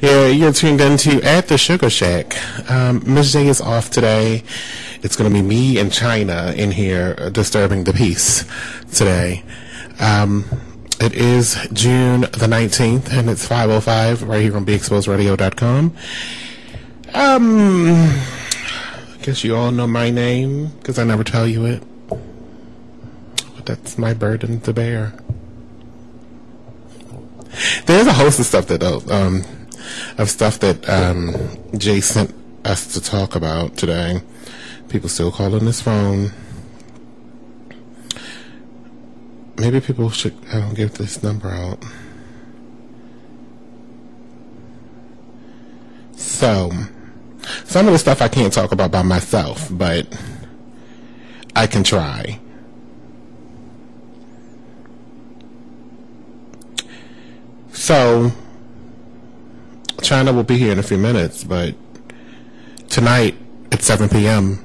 Yeah, you're tuned into At the Sugar Shack. Miss J is off today. It's going to be me and China in here disturbing the peace today. It is June the 19th, and it's 5:05 right here on BeExposedRadio.com. I guess you all know my name, because I never tell you it. But that's my burden to bear. There's a host of stuff that Jay sent us to talk about today. People still calling this phone. Maybe people should give this number out. So, some of the stuff I can't talk about by myself, but I can try. So, China will be here in a few minutes, but tonight at 7 p.m.,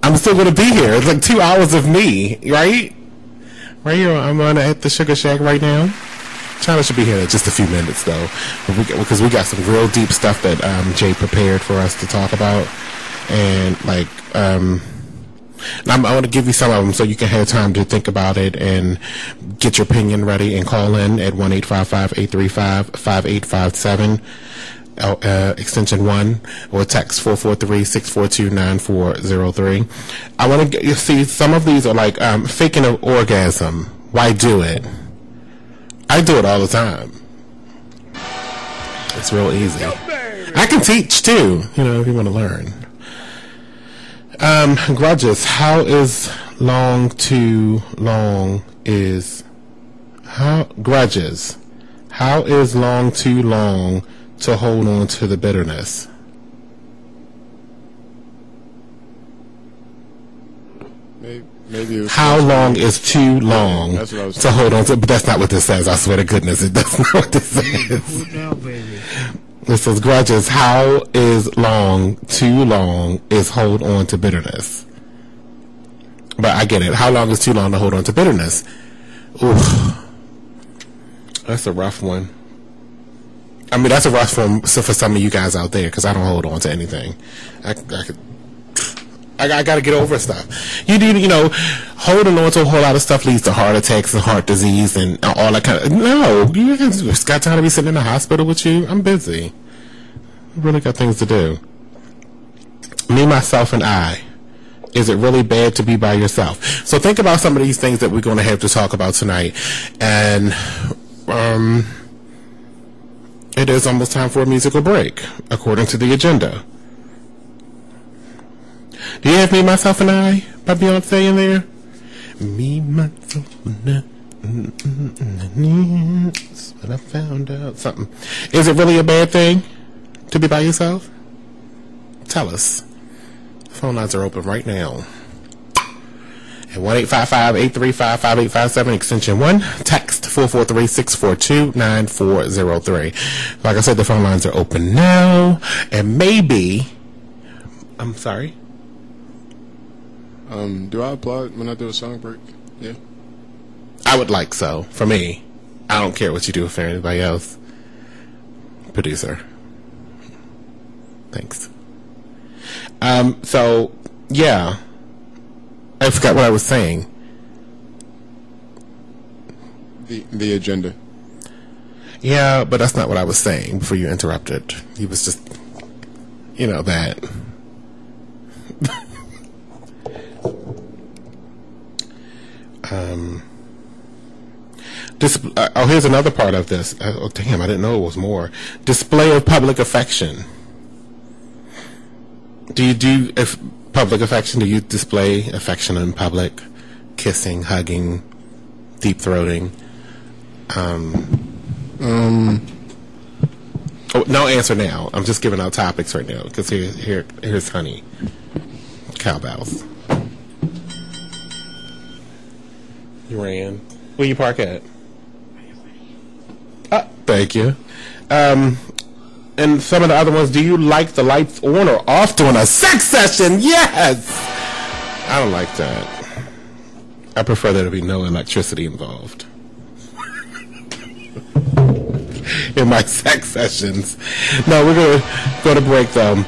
I'm still going to be here. It's like 2 hours of me, right? Right here, I'm on at the Sugar Shack right now. China should be here in just a few minutes, though, because we got some real deep stuff that Jay prepared for us to talk about. And, I want to give you some of them so you can have time to think about it and get your opinion ready and call in at 1-855-835-5857, extension 1, or text 443-642-9403. I want to see some of these are like faking an orgasm. Why do it? I do it all the time. It's real easy. I can teach too, if you want to learn. Grudges. How is long too long is... Grudges. How is long too long to hold on to the bitterness? Maybe how long is too long to hold on to? But that's not what this says. I swear to goodness, it doesn't know what this says. Now, baby. It says grudges. How is long too long is hold on to bitterness? But I get it. How long is too long to hold on to bitterness? Oof, that's a rough one. I mean, that's a rough one for some of you guys out there, because I don't hold on to anything. I got to get over stuff. Holding on to a whole lot of stuff leads to heart attacks and heart disease and all that kind of... No, you just got time to be sitting in the hospital with you. I'm busy. I really got things to do. Me, myself, and I. Is it really bad to be by yourself? So think about some of these things that we're going to have to talk about tonight. And it is almost time for a musical break, according to the agenda. Do you have Me, Myself, and I by Beyonce in there? Me, myself, and I. That's what I found out. Something. Is it really a bad thing to be by yourself? Tell us. Phone lines are open right now. At 1-855-835-5857, extension 1. Text 443-642-9403. Like I said, the phone lines are open now. And maybe... I'm sorry? Do I applaud when I do a song break? Yeah. I would like so. For me. I don't care what you do for anybody else. Producer. Thanks. So, yeah. I forgot what I was saying. The agenda. Yeah, but that's not what I was saying before you interrupted. He was just, that... here's another part of this. Oh, damn, I didn't know it was more. Display of public affection. Do you do public affection? Do you display affection in public? Kissing, hugging, deep throating? Oh, no answer now. I'm just giving out topics right now, because here's Honey. Cowbells. You ran. Where you park at? Thank you. And some of the other ones, do you like the lights on or off during a sex session? Yes! I don't like that. I prefer there to be no electricity involved. in my sex sessions. No, we're going to go to break, though.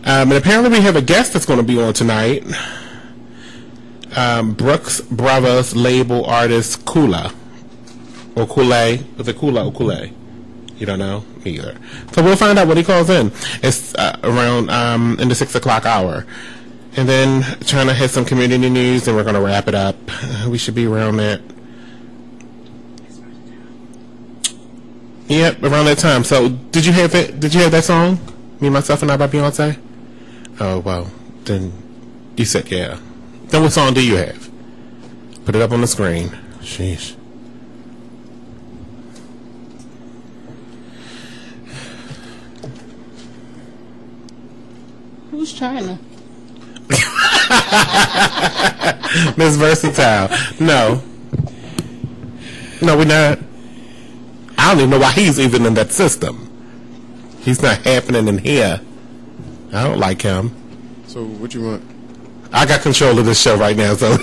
And apparently we have a guest that's going to be on tonight. Brooks Brothers label artist Kula. Or Kool-Aid. Is it Kula or Kool-Aid? You don't know? Me either. So we'll find out what he calls in. It's around in the 6 o'clock hour. And then trying to hit some community news, and we're going to wrap it up. We should be around that. Yep, around that time. So did you have it? Did you have that song? Me, Myself, and I by Beyonce? Oh, well, then you said yeah. Then what song do you have? Put it up on the screen. Sheesh. Who's China? Miss Versatile. No. No, we're not. I don't even know why he's even in that system. He's not happening in here. I don't like him. So what you want? I got control of this show right now, so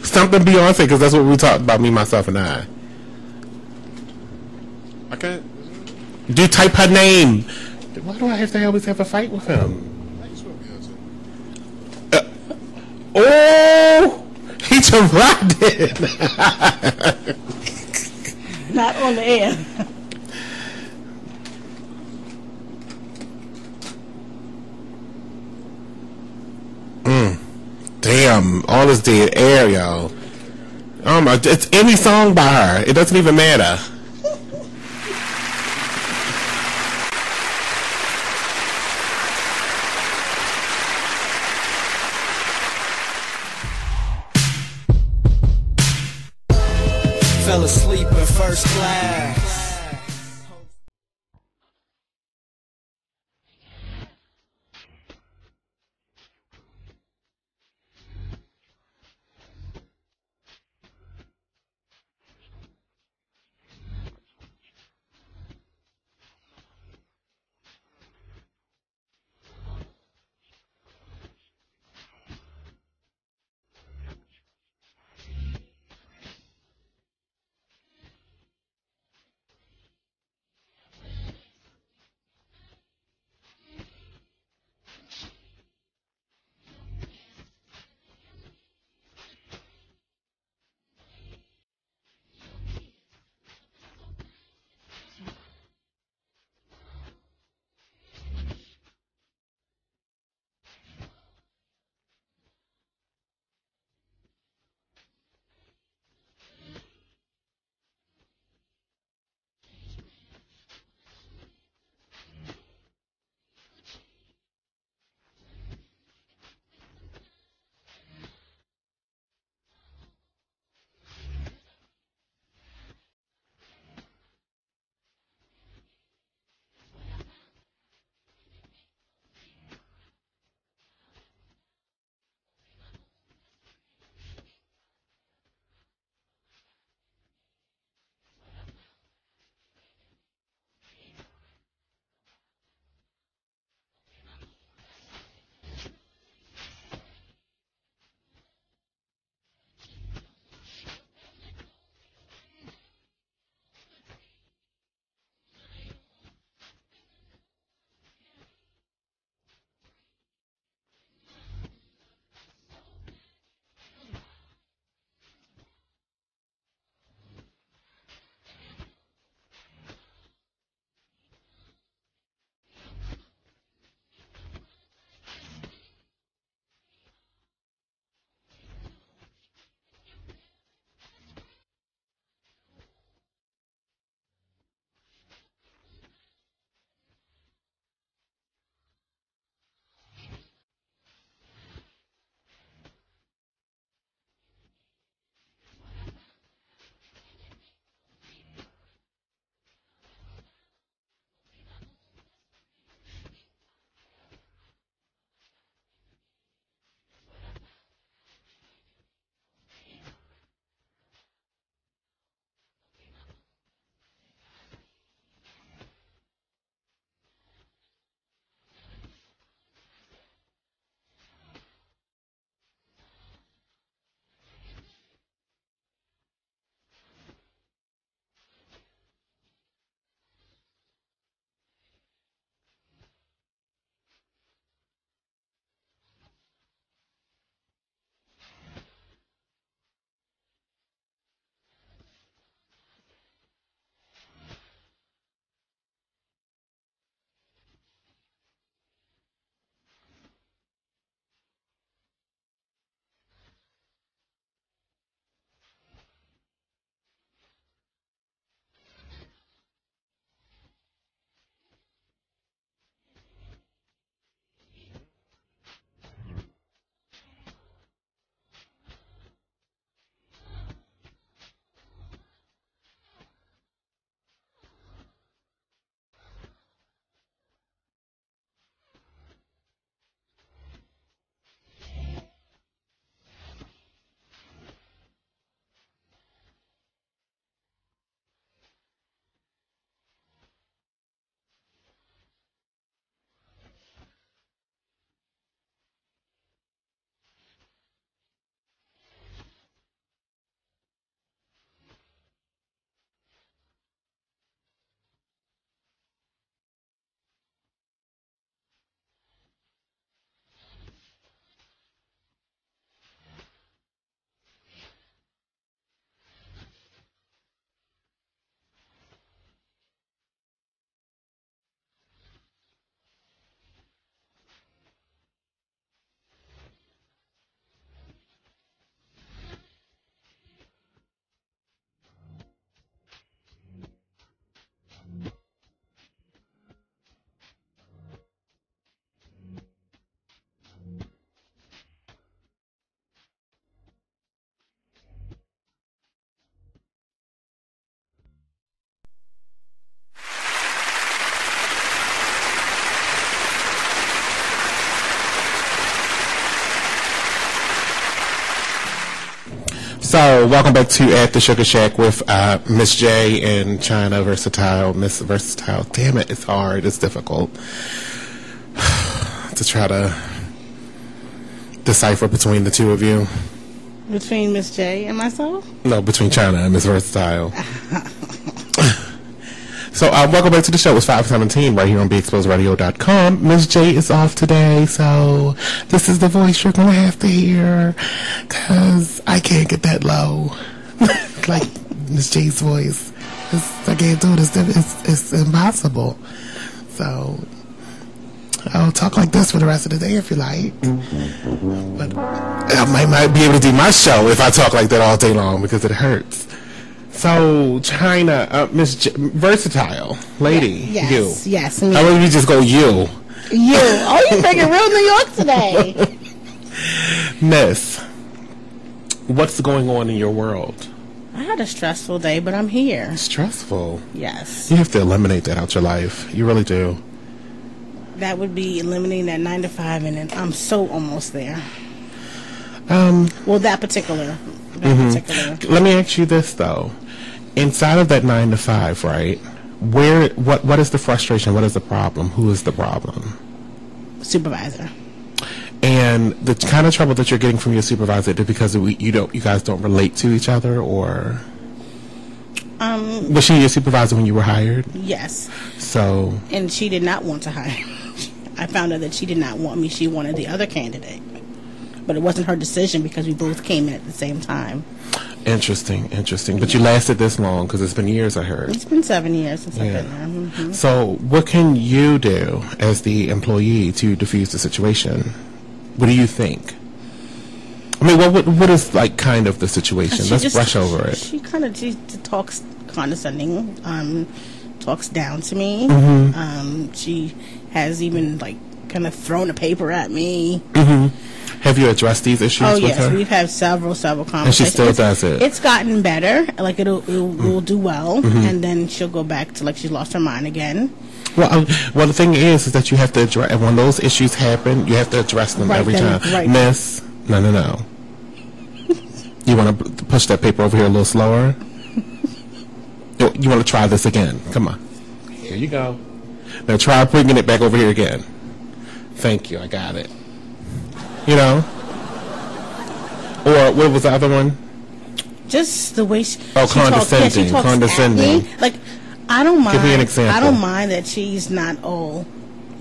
something Beyonce, because that's what we talked about, Me, Myself, and I. I can't. Do type her name. Why do I have to always have a fight with him? I just want Beyonce. Oh, he just rocked it. Not on the air. Damn, all this dead air, y'all. Oh my, it's any song by her. It doesn't even matter. Fell asleep in first class. So, welcome back to At the Sugar Shack with Miss J and China Versatile. Miss Versatile. Damn it, it's hard. It's difficult to try to decipher between the two of you. Between Miss J and myself? No, between China and Miss Versatile. So, welcome back to the show. It's 5:17 right here on BeExposedRadio.com. Miss J is off today, so this is the voice you're going to have to hear, because I can't get that low. Like Miss J's voice. I can't do this. It's impossible. So, I'll talk like this for the rest of the day if you like. But I might be able to do my show if I talk like that all day long, because it hurts. So, China, Miss Versatile, lady, Yes, you. yes. How about we just go you? You. Oh, you bringing real New York today. Miss, what's going on in your world? I had a stressful day, but I'm here. Stressful. Yes. You have to eliminate that out your life. You really do. That would be eliminating that 9 to 5, and then I'm so almost there. Well, that particular. Let me ask you this, though. Inside of that 9 to 5, right? What is the frustration? What is the problem? Who is the problem? Supervisor. And the kind of trouble that you're getting from your supervisor is because you guys don't relate to each other, or was she your supervisor when you were hired? Yes. So. And she did not want to hire me. I found out that she did not want me. She wanted the other candidate. But it wasn't her decision because we both came in at the same time. Interesting. But you lasted this long because it's been years, I heard. It's been 7 years since I've been there. Mm-hmm. So what can you do as the employee to diffuse the situation? What do you think? I mean, what is like kind of the situation? Let's brush over it. She talks condescending, talks down to me. Mm-hmm. She has even like kind of thrown a paper at me. Mm-hmm. Have you addressed these issues with her? Oh, yes. We've had several conversations. And she still does it? It's gotten better. Like, it'll do well. Mm-hmm. And then she'll go back to, like, she's lost her mind again. Well, the thing is that you have to address, when those issues happen, you have to address them every time. Right. Miss, no. You want to push that paper over here a little slower? You want to try this again? Come on. Here you go. Now try bringing it back over here again. Thank you. I got it. You know? Or what was the other one? Just the way she condescending. She talks Condescending. at me. Like, I don't mind. Give me an example. I don't mind that she's not all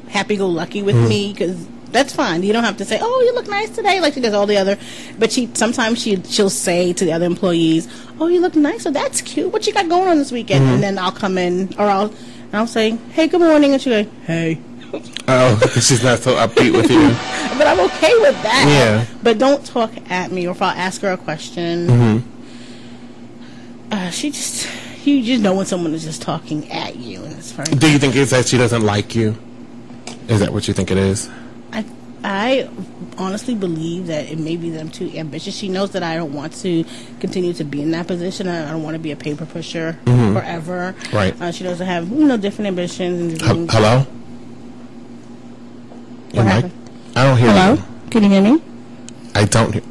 happy-go-lucky with me, because that's fine. You don't have to say, "Oh, you look nice today," like she does all the other. But sometimes she'll say to the other employees, "Oh, you look nice. So that's cute. What you got going on this weekend?" And then I'll come in, or I'll say, "Hey, good morning," and she'll go, "Hey." Oh, she's not so upbeat with you. But I'm okay with that. Yeah. But don't talk at me, or if I'll ask her a question, you just know when someone is just talking at you, and it's very. Do you think it's that she doesn't like you? Is that what you think it is? I honestly believe that it may be that I'm too ambitious. She knows that I don't want to continue to be in that position. I don't want to be a paper pusher forever. Right. She doesn't have different ambitions. And Hello? What happened? I don't hear you. Hello? Can you hear me? I don't hear.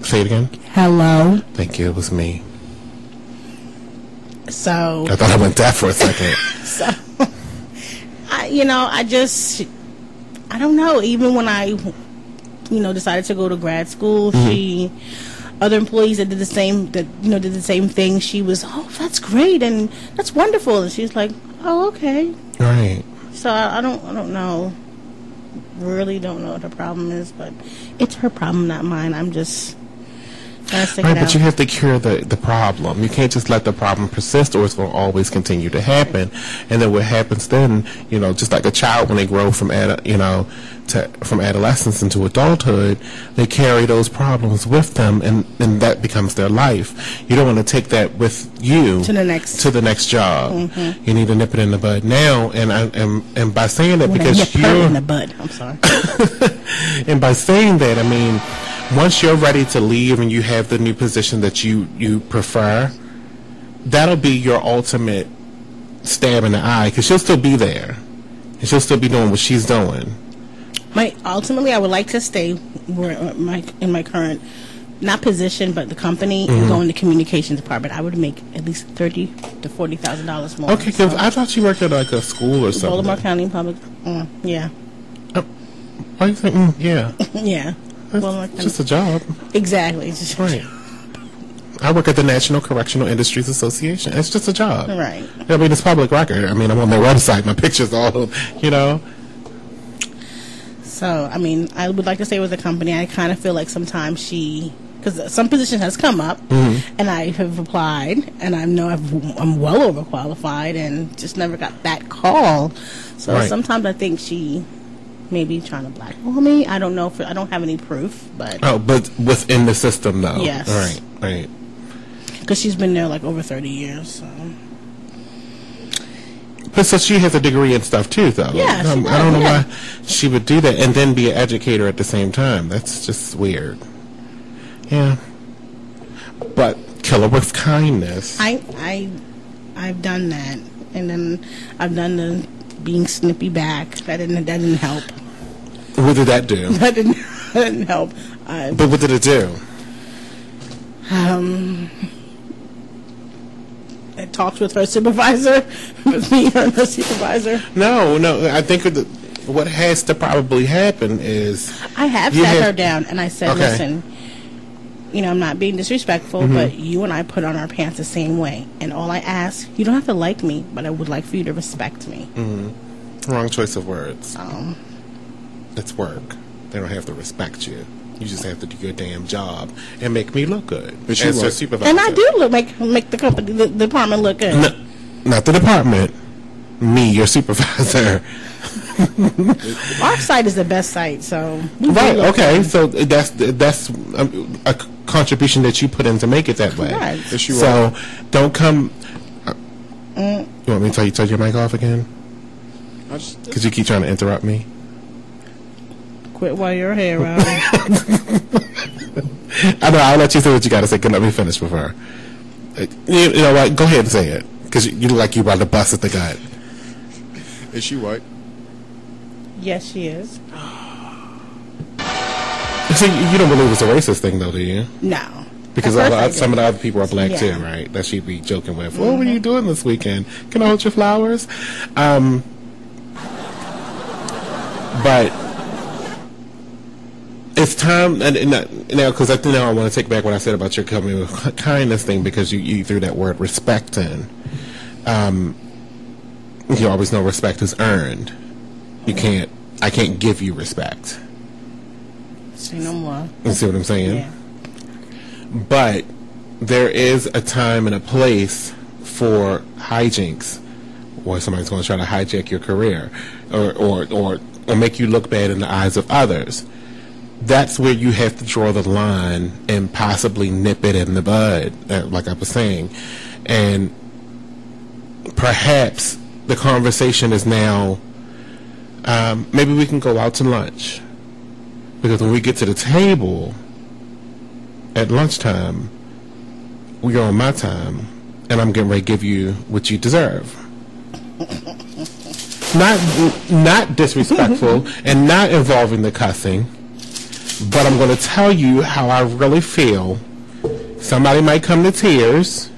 Say it again. Hello? Thank you. It was me. So. I thought I went deaf for a second. So. I don't know. Even when I, decided to go to grad school, other employees that did the same thing, she was, "Oh, that's great and that's wonderful," and she's like, "Oh, okay." Right. So I don't know. Really don't know what her problem is, but it's her problem, not mine. I'm just trying to stick it out. But you have to cure the problem. You can't just let the problem persist, or it's going to always continue to happen. And then what happens then, just like a child when they grow from from adolescence into adulthood, they carry those problems with them, and that becomes their life. You don't want to take that with you to the next job. You need to nip it in the bud now. And by saying that, because you're in the bud. I'm sorry. And by saying that, I mean, once you're ready to leave and you have the new position that you prefer, that'll be your ultimate stab in the eye, because she'll still be there and she'll still be doing what she's doing. Ultimately, I would like to stay in my current not position, but the company, and go in the communications department, I would make at least $30,000 to $40,000 more. Okay, because I thought you worked at like a school or something. Baltimore County Public, yeah. Why you think, yeah. Yeah. It's just a job. Exactly. It's just Right. I work at the National Correctional Industries Association. It's just a job. Right. I mean, it's public record. I mean, I'm on their website. My picture's all, you know. So, I mean, I would like to stay with the company. I kind of feel like sometimes because some position has come up, and I have applied, and I know I'm well overqualified, and just never got that call. So Right. sometimes I think she may be trying to blackball me. I don't know I don't have any proof, but Oh, but within the system, though. Yes. Right. because she's been there like over 30 years. So. But so she has a degree and stuff too, though. Yeah, she I don't know does, why she would do that and then be an educator at the same time. That's just weird. Yeah. But kill her with kindness. I've done that, and then I've done the being snippy back. That didn't help. What did that do? That didn't help. But what did it do? I talked with her supervisor, with me and her supervisor. No. I think what has to probably happen is I have You sat have- her down and I said, Okay. listen, I'm not being disrespectful, but you and I put on our pants the same way. And all I ask, you don't have to like me, but I would like for you to respect me. wrong choice of words. It's work. They don't have to respect you. You just have to do your damn job and make me look good. But she as your was- supervisor. And I do make the company, the department look good. No, not the department. Me, your supervisor. Our site is the best site, so we do Right. look Okay. good. So that's a contribution that you put in to make it that way. Right. Yes, you So are. don't come. You want me to tell you turn your mic off again? I just, Because you keep trying to interrupt me. Quit while your hair out. I know. I'll let you say what you got to say. Let me finish with her. You know what? Go ahead and say it. Because you look like you about to bust at the gut. is she white? Yes, she is. See, you don't believe it's a racist thing, though, do you? No. Because At first I some of did. the other people are black Yeah. too, right? That she'd be joking with. What were you doing this weekend? Can I hold your flowers? But it's time, and now because I want to take back what I said about your coming with kindness thing, because you threw that word respect in. You always know respect is earned. I can't give you respect. Say no more. You see what I'm saying? Yeah. But there is a time and a place for hijinks, or somebody's going to try to hijack your career, or make you look bad in the eyes of others. That's where you have to draw the line and possibly nip it in the bud, like I was saying. And perhaps the conversation is now, maybe we can go out to lunch. Because when we get to the table at lunchtime, we're on my time, and I'm getting ready to give you what you deserve. Not disrespectful and not involving the cussing, but I'm going to tell you how I really feel. Somebody might come to tears,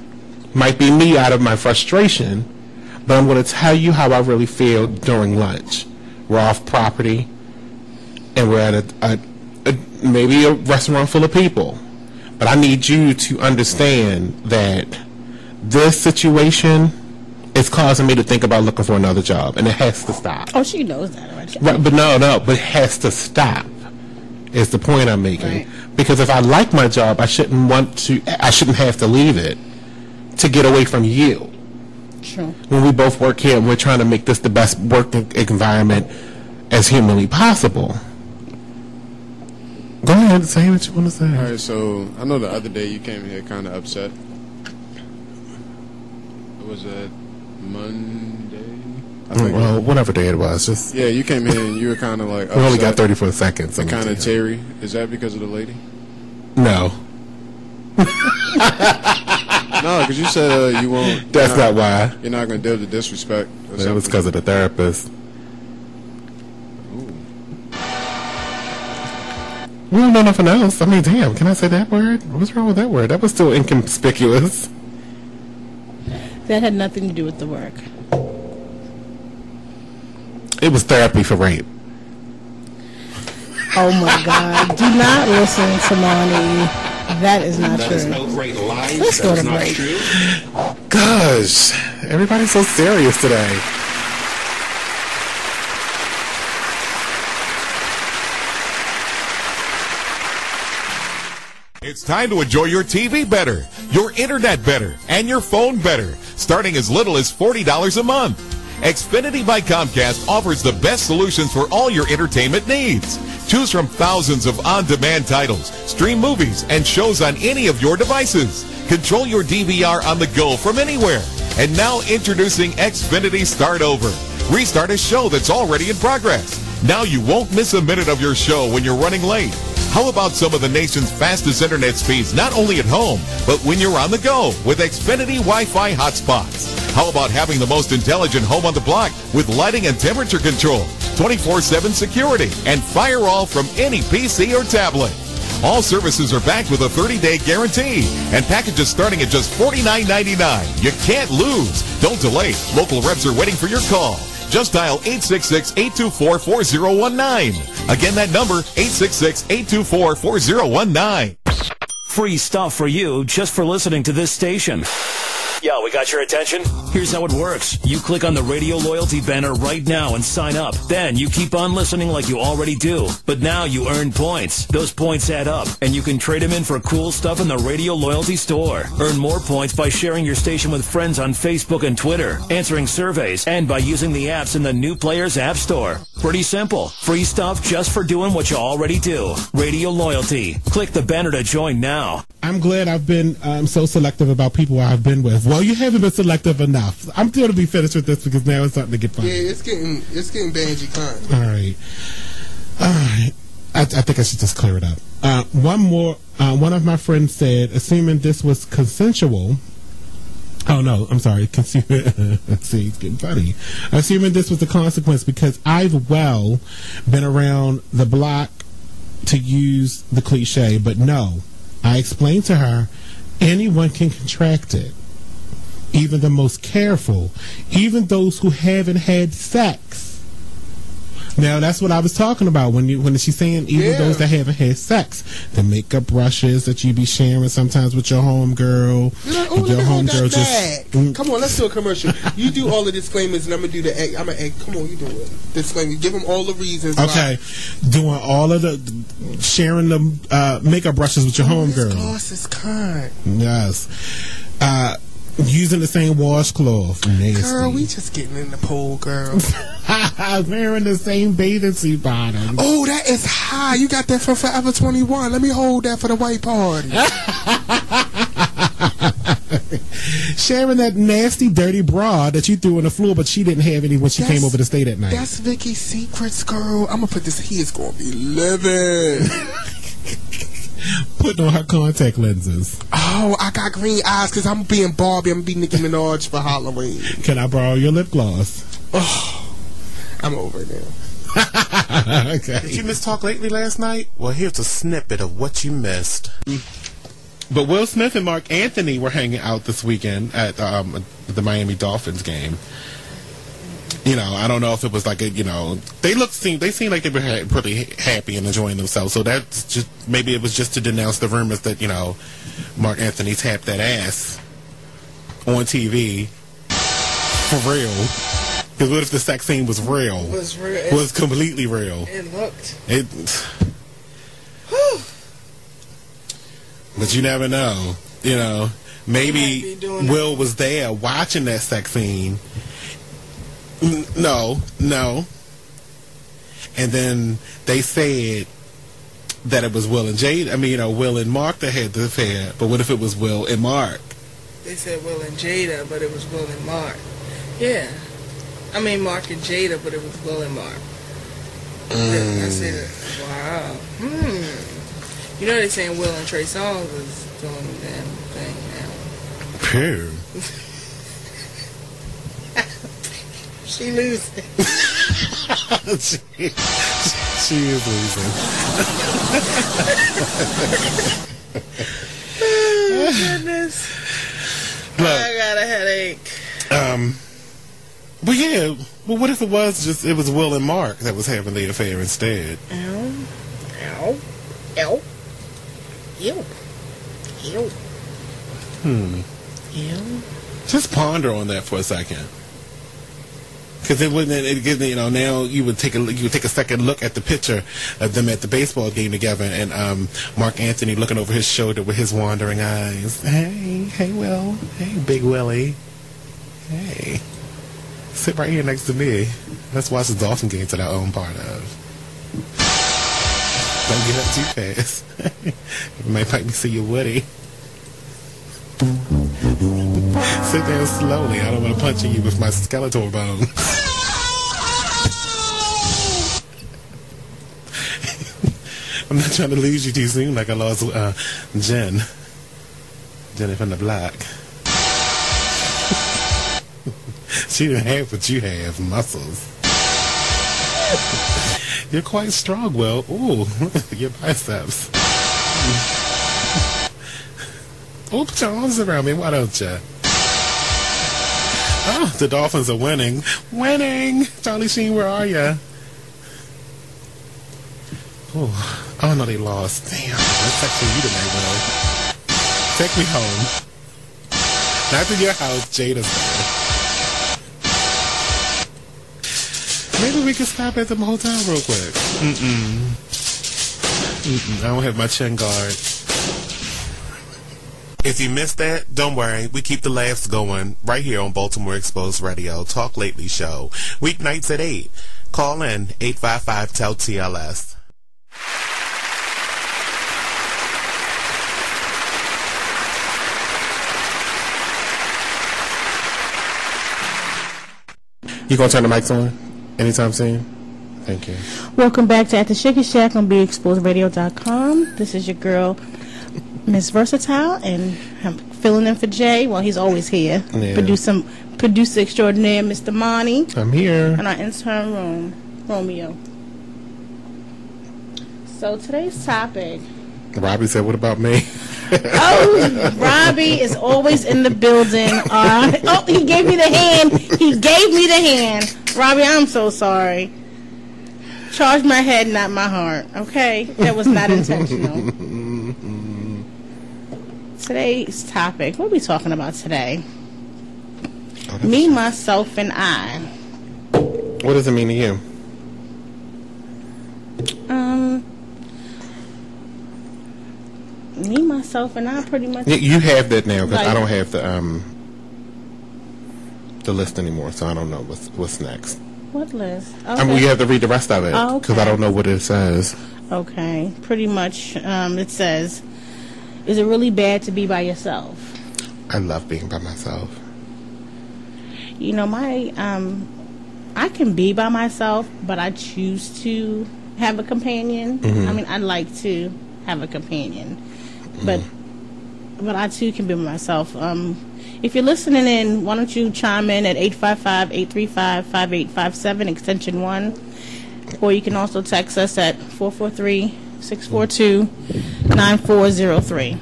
might be me out of my frustration, but I'm going to tell you how I really feel during lunch. We're off property, and we're at maybe a restaurant full of people. But I need you to understand that this situation is causing me to think about looking for another job, and it has to stop. Oh, she knows that already. Right, but but it has to stop. Is the point I'm making? Right. Because if I like my job, I shouldn't have to leave it to get away from you. True. When we both work here, and we're trying to make this the best working environment as humanly possible. Go ahead, say what you want to say. All right, so I know the other day you came here kind of upset. Was it Monday? I think. Well, whatever day it was, just Yeah, you came here and you were kind of like upset. we only got 34 seconds. and kind of teary. Is that because of the lady? No, No, because you said you won't. that's not why. You're not going to deal with the disrespect. Or It was something. because of the therapist. Ooh. We don't know nothing else. I mean, damn, can I say that word? What's wrong with that word? That was still inconspicuous. That had nothing to do with the work. It was therapy for rape. Oh my God. Do not listen to Monty. That is not true. No great life. Let's go to break. Gosh, everybody's so serious today. It's time to enjoy your TV better, your internet better, and your phone better, starting as little as $40 a month. Xfinity by Comcast offers the best solutions for all your entertainment needs. Choose from thousands of on-demand titles, stream movies, and shows on any of your devices. Control your DVR on the go from anywhere. And now introducing Xfinity Start Over. Restart a show that's already in progress. Now you won't miss a minute of your show when you're running late. How about some of the nation's fastest internet speeds, not only at home, but when you're on the go with Xfinity Wi-Fi hotspots? How about having the most intelligent home on the block with lighting and temperature control, 24/7 security, and firewall from any PC or tablet? All services are backed with a 30-day guarantee and packages starting at just $49.99. You can't lose. Don't delay. Local reps are waiting for your call. Just dial 866-824-4019. Again, that number, 866-824-4019. Free stuff for you just for listening to this station. Yo, we got your attention? Here's how it works. You click on the Radio Loyalty banner right now and sign up. Then you keep on listening like you already do. But now you earn points. Those points add up, and you can trade them in for cool stuff in the Radio Loyalty store. Earn more points by sharing your station with friends on Facebook and Twitter, answering surveys, and by using the apps in the New Players App Store. Pretty simple. Free stuff just for doing what you already do. Radio Loyalty. Click the banner to join now. I'm glad I've been so selective about people I've been with. Well, you haven't been selective enough. I'm still to be finished with this because now it's starting to get fun. Yeah, it's getting Banji fun. All right. I think I should just clear it up. One more. One of my friends said, assuming this was consensual. Oh no, I'm sorry. See, it's getting funny. Assuming this was the consequence because I've been around the block to use the cliche, but no. I explained to her, anyone can contract it. Even the most careful, even those who haven't had sex. Now that's what I was talking about when she's saying even those that haven't had sex, the makeup brushes that you be sharing sometimes with your homegirl. Like, oh, your homegirl just come on, let's do a commercial. You do all the disclaimers and I'm gonna do the egg. I'm gonna egg. Come on, you do it. Disclaimer. Give them all the reasons. Okay, doing all of the sharing the makeup brushes with your homegirl. Gloss is kind. Yes. Using the same washcloth. Nasty. Girl, we just getting in the pool, girl. Wearing the same bathing suit bottom. Oh, that is high. You got that from Forever 21. Let me hold that for the white party. Sharing that nasty, dirty bra that you threw on the floor, but she didn't have any when she came over to stay that night. That's Vicky's secrets, girl. I'm going to put this. He is going to be living. Putting on her contact lenses. Oh, I got green eyes because I'm being Barbie. I'm being Nicki Minaj for Halloween. Can I borrow your lip gloss? Oh, I'm over it now. Okay. Did you miss Talk Lately last night? Well, here's a snippet of what you missed. But Will Smith and Mark Anthony were hanging out this weekend at the Miami Dolphins game. You know, I don't know if it was like they seemed like they were pretty happy and enjoying themselves. So that's just, maybe it was just to denounce the rumors that, Mark Anthony tapped that ass on TV for real. Because what if the sex scene was real? It was real. It was completely real. It looked. But you never know. Maybe Will was there watching that sex scene. No. And then they said that it was Will and Jada. Will and Mark that had the affair. But what if it was Will and Mark? They said Will and Jada, but it was Will and Mark. Yeah. Mark and Jada, but it was Will and Mark. I said, wow. They saying Will and Trey Songz is doing the damn thing now. Phew. She losing. She is losing. Oh, goodness. I got a headache. But yeah, well, what if it was Will and Mark that was having the affair instead? Ow. Ow. Ow. Ew. Ew. Ew. Just ponder on that for a second. Because it wouldn't. Now you would take a second look at the picture of them at the baseball game together, and Mark Anthony looking over his shoulder with his wandering eyes. Hey, Will. Hey, Big Willie. Hey, sit right here next to me. Let's watch the Dolphin games that I own part of. Don't get up too fast. It might make me see your Woody. Sit down slowly. I don't want to punch you with my skeletal bone. I'm not trying to lose you too soon like I lost Jenny from the block. She didn't have what you have, muscles. You're quite strong, Will. Ooh, your biceps. Oh, put your arms around me. Why don't you? Oh, the Dolphins are winning. Winning! Charlie Sheen, where are you? Oh, no, they lost. Damn. Let's text you tonight, Will. Take me home. Not to your house, Jada's there. Maybe we can stop at the hotel real quick. I don't have my chin guard. If you missed that, don't worry. We keep the laughs going right here on Baltimore Exposed Radio, Talk Lately Show. Weeknights at 8. Call in 855-TEL-TLS. You gonna turn the mics on anytime soon? Thank you. Welcome back to At the Shaky Shack on BeExposedRadio.com. This is your girl, Miss Versatile, and I'm filling in for Jay. Well, he's always here. Yeah. Producer extraordinaire, Mr. Monty. I'm here. And our intern, Romeo. So today's topic. Robbie said, what about me? Oh, Robbie is always in the building. Oh, he gave me the hand. He gave me the hand. Robbie, I'm so sorry. Charge my head, not my heart. Okay? That was not intentional. Today's topic. What are we talking about today? Me, myself, and I. What does it mean to you? Me, myself, and I pretty much... You have that now, because like, I don't have the list anymore, so I don't know what's next. What list? Okay. I mean, you have to read the rest of it, because I don't know what it says. Okay. Pretty much, it says, is it really bad to be by yourself? I love being by myself. You know, I can be by myself, but I choose to have a companion. Mm-hmm. I mean, I like to have a companion. But I too can be by myself. If you're listening in, why don't you chime in at 855-835-5857, extension 1. Or you can also text us at 443-642-9403.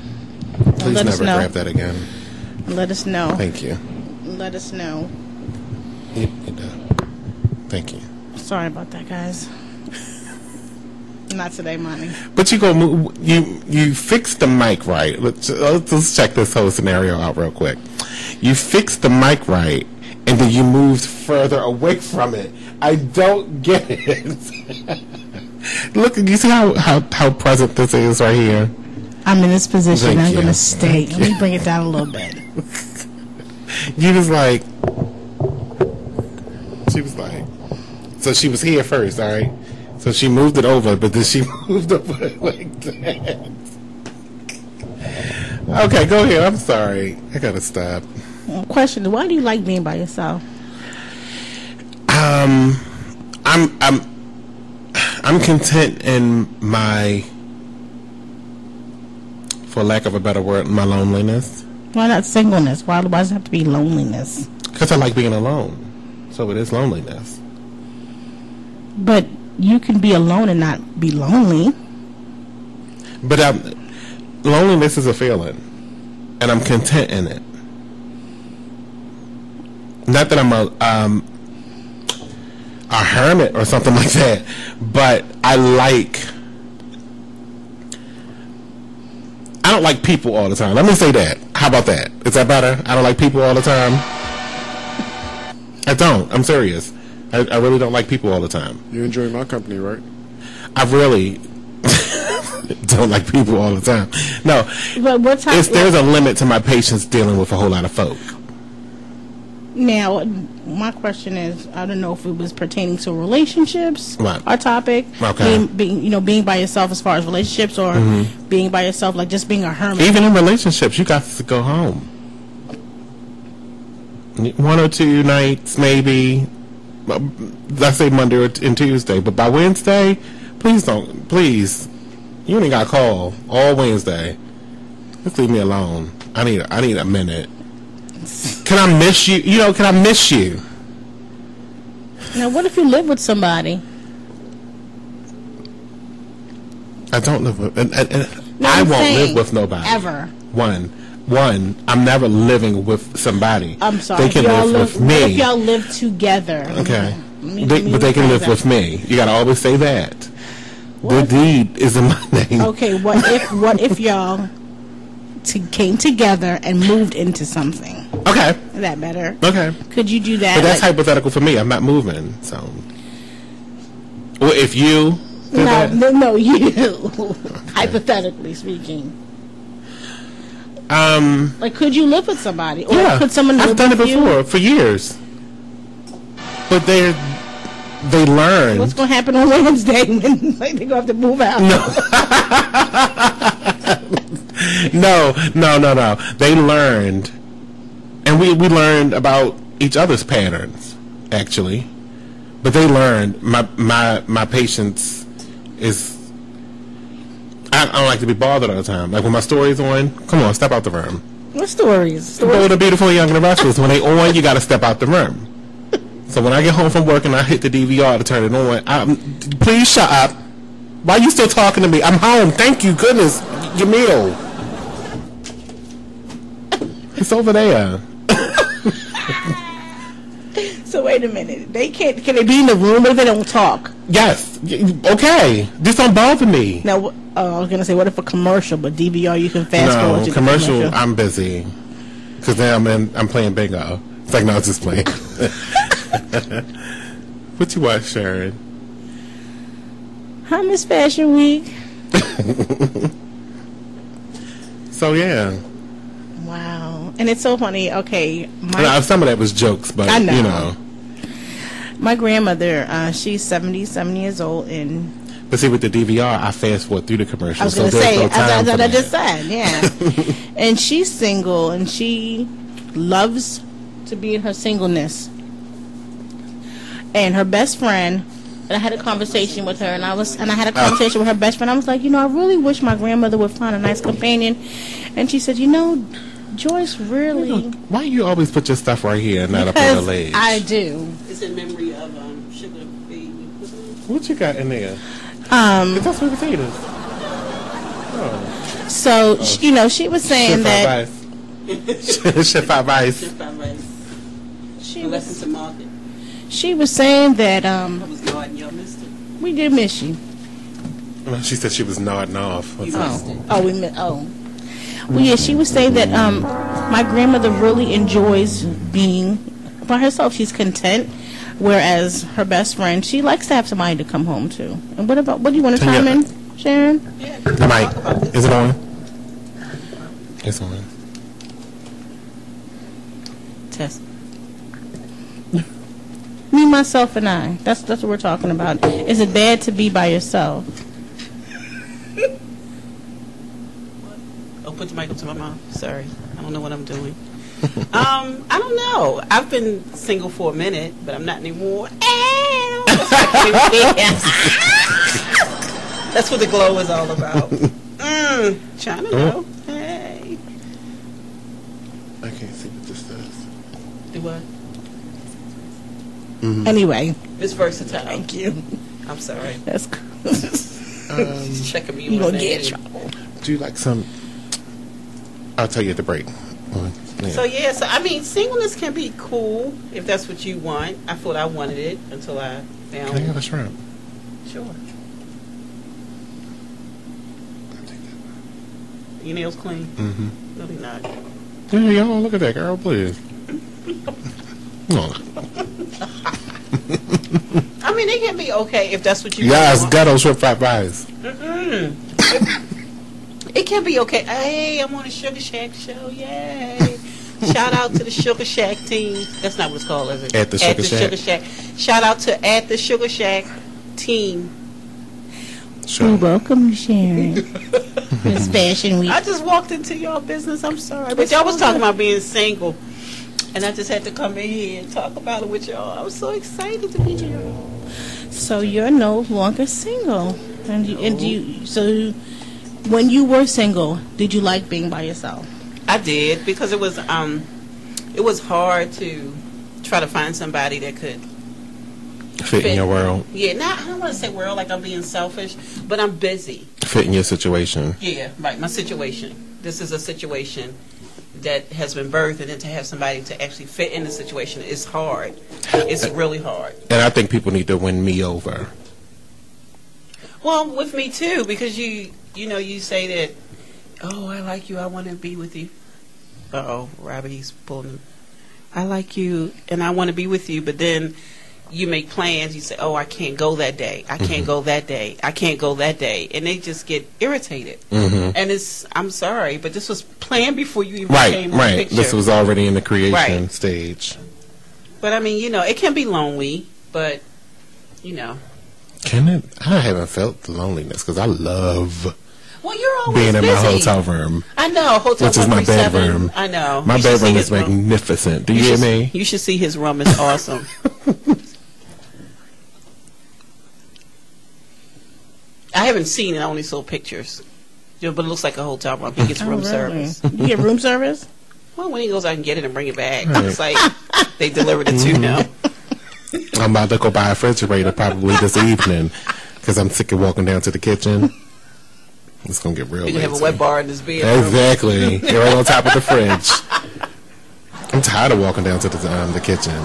Please never grab that again. Let us know. Thank you. Let us know. Thank you. Sorry about that, guys. Not today, Monty. But you fixed the mic right. Let's check this whole scenario out real quick. You fixed the mic right, and then you moved further away from it. I don't get it. Look, you see how present this is right here? I'm in this position. Thank I'm you. going to stay. Let me bring it down a little bit. You was like... She was like... So she was here first, all right? So she moved it over, but then she moved over like that. Okay, go ahead. I'm sorry. I gotta stop. Question: why do you like being by yourself? I'm content in my, for lack of a better word, my loneliness. Why not singleness? Why does it have to be loneliness? Because I like being alone. So it is loneliness. But you can be alone and not be lonely. But loneliness is a feeling, and I'm content in it. Not that I'm a hermit or something like that, but I don't like people all the time. Let me say that. How about that? Is that better? I don't like people all the time. I don't. I'm serious. I really don't like people all the time. You enjoy my company, right? I really don't like people all the time. No. But what time? There's a limit to my patience dealing with a whole lot of folk. Now, my question is, I don't know if it was pertaining to relationships, Right. our topic, Okay. being by yourself as far as relationships, or being by yourself, like just being a hermit. Even in relationships, you got to go home. 1 or 2 nights, maybe. Let's say Monday and Tuesday, but by Wednesday, please. You ain't got to call all Wednesday. Just leave me alone. I need a minute. Can I miss you? Can I miss you? Now, what if you live with somebody? I don't live with. No, I I'm won't saying, live with nobody. ever. One. I'm never living with somebody. I'm sorry. They can if y'all live with me. What if y'all live together? Okay. But But they can live with me. You gotta always say that. The deed is in my name. Okay. What if y'all came together and moved into something? Okay. Is that better? Okay. Could you do that? But that's hypothetical for me. I'm not moving. So. Well, if you. No, you. Hypothetically speaking. Like, could you live with somebody, or Yeah. could someone live I've done it with before for years. But they learn. What's going to happen on Wednesday when they're going to have to move out? No. No. They learned, and we learned about each other's patterns, actually. But they learned my patience is. I don't like to be bothered all the time. Like when my story's on, come on, step out the room. What stories? Bold, the Beautiful, Young, and the Restless. When they on, you got to step out the room. So when I get home from work and I hit the DVR to turn it on, please shut up. Why are you still talking to me? I'm home. Thank you. Goodness. Your meal. It's over there. So wait a minute. Can they be in the room if they don't talk? Yes. Okay. Just don't bother me. Now, I was gonna say, what if a commercial, but DVR you can fast forward to the commercial. I'm busy because now I'm playing bingo. It's like, no, it's just playing. What you watch, Sharon? Hi, Miss Fashion Week. So yeah. Wow, and it's so funny. Okay, Some of that was jokes, but I know. You know. My grandmother, she's 77 years old, and but see, with the DVR, I fast forward through the commercials. I was going to say, as I just said, yeah. And she's single, and she loves to be in her singleness. And her best friend, and I had a conversation with her, and I had a conversation with her best friend. I was like, I really wish my grandmother would find a nice companion. And she said, Joyce really. Why you always put your stuff right here and not up on the ledge? I do. It's in memory of Sugar Baby. What you got in there? That's sweet potatoes. Oh. So she was saying that. Chef Rice. She was saying that we did miss you. She said she was nodding off. We missed. Well, yeah, she was saying that my grandmother really enjoys being by herself. She's content, whereas her best friend, she likes to have somebody to come home to. And what do you want to chime in, Sharon? The mic. Is it on? It's on. Test. Me, myself, and I. That's what we're talking about. Is it bad to be by yourself? Put the mic up to my mouth. Sorry, I don't know what I'm doing. I don't know. I've been single for a minute, but I'm not anymore. That's what the glow is all about. Trying to know. Hey. I can't see what this does. Do what? Anyway, it's versatile. Thank you. I'm sorry. That's cool. She's checking me. You on gonna that. get in trouble. Do you like some? I'll tell you at the break. Yeah. So I mean, singleness can be cool if that's what you want. I thought I wanted it until I found. Can I have a shrimp? Sure. Your nails clean? Mm-hmm. No, they're not. Yeah, y'all look at that girl, please. Oh. I mean, it can be okay if that's what you Yes, want. ghetto shrimp fried rice. It can be okay. Hey, I'm on the Sugar Shack show. Yay. Shout out to the Sugar Shack team. That's not what it's called, is it? At the Sugar Shack. Sugar Shack. Shout out to at the Sugar Shack team. Sure. Welcome, Sharon. It's Fashion Week. I just walked into y'all business. I'm sorry. But y'all was talking about being single. And I just had to come in here and talk about it with y'all. I was so excited to be here. So you're no longer single, so when you were single, did you like being by yourself? I did, because it was hard to try to find somebody that could Fit in your world. Yeah, I don't want to say world like I'm being selfish, but I'm busy. Fit in your situation. Yeah, right. My situation. This is a situation that has been birthed, and then to have somebody to actually fit in the situation is hard. It's really hard. And I think people need to win me over. Well, with me too, because you say that, oh, I like you, I want to be with you. Uh-oh, Robbie's pulling. I like you, and I want to be with you, but then you make plans. You say, oh, I can't go that day. I can't go that day. I can't go that day. And they just get irritated. And I'm sorry, but this was planned before you even came on the picture. This was already in the creation stage. But, I mean, it can be lonely, but, Can it? I haven't felt the loneliness because I love well, you're always being in busy. my hotel room. I know, hotel which is my 137. bedroom. I know. My You should see bedroom his is magnificent. Do you hear me? You should see his room. It's awesome. I haven't seen it. I only saw pictures. But it looks like a hotel room. He gets room service. You get room service? Well, when he goes, I can get it and bring it back. Right. It's like they delivered it to him. I'm about to go buy a refrigerator probably this evening because I'm sick of walking down to the kitchen. It's going to get real You can have a lazy. wet bar in this bedroom. Exactly. You're right on top of the fridge. I'm tired of walking down to the kitchen.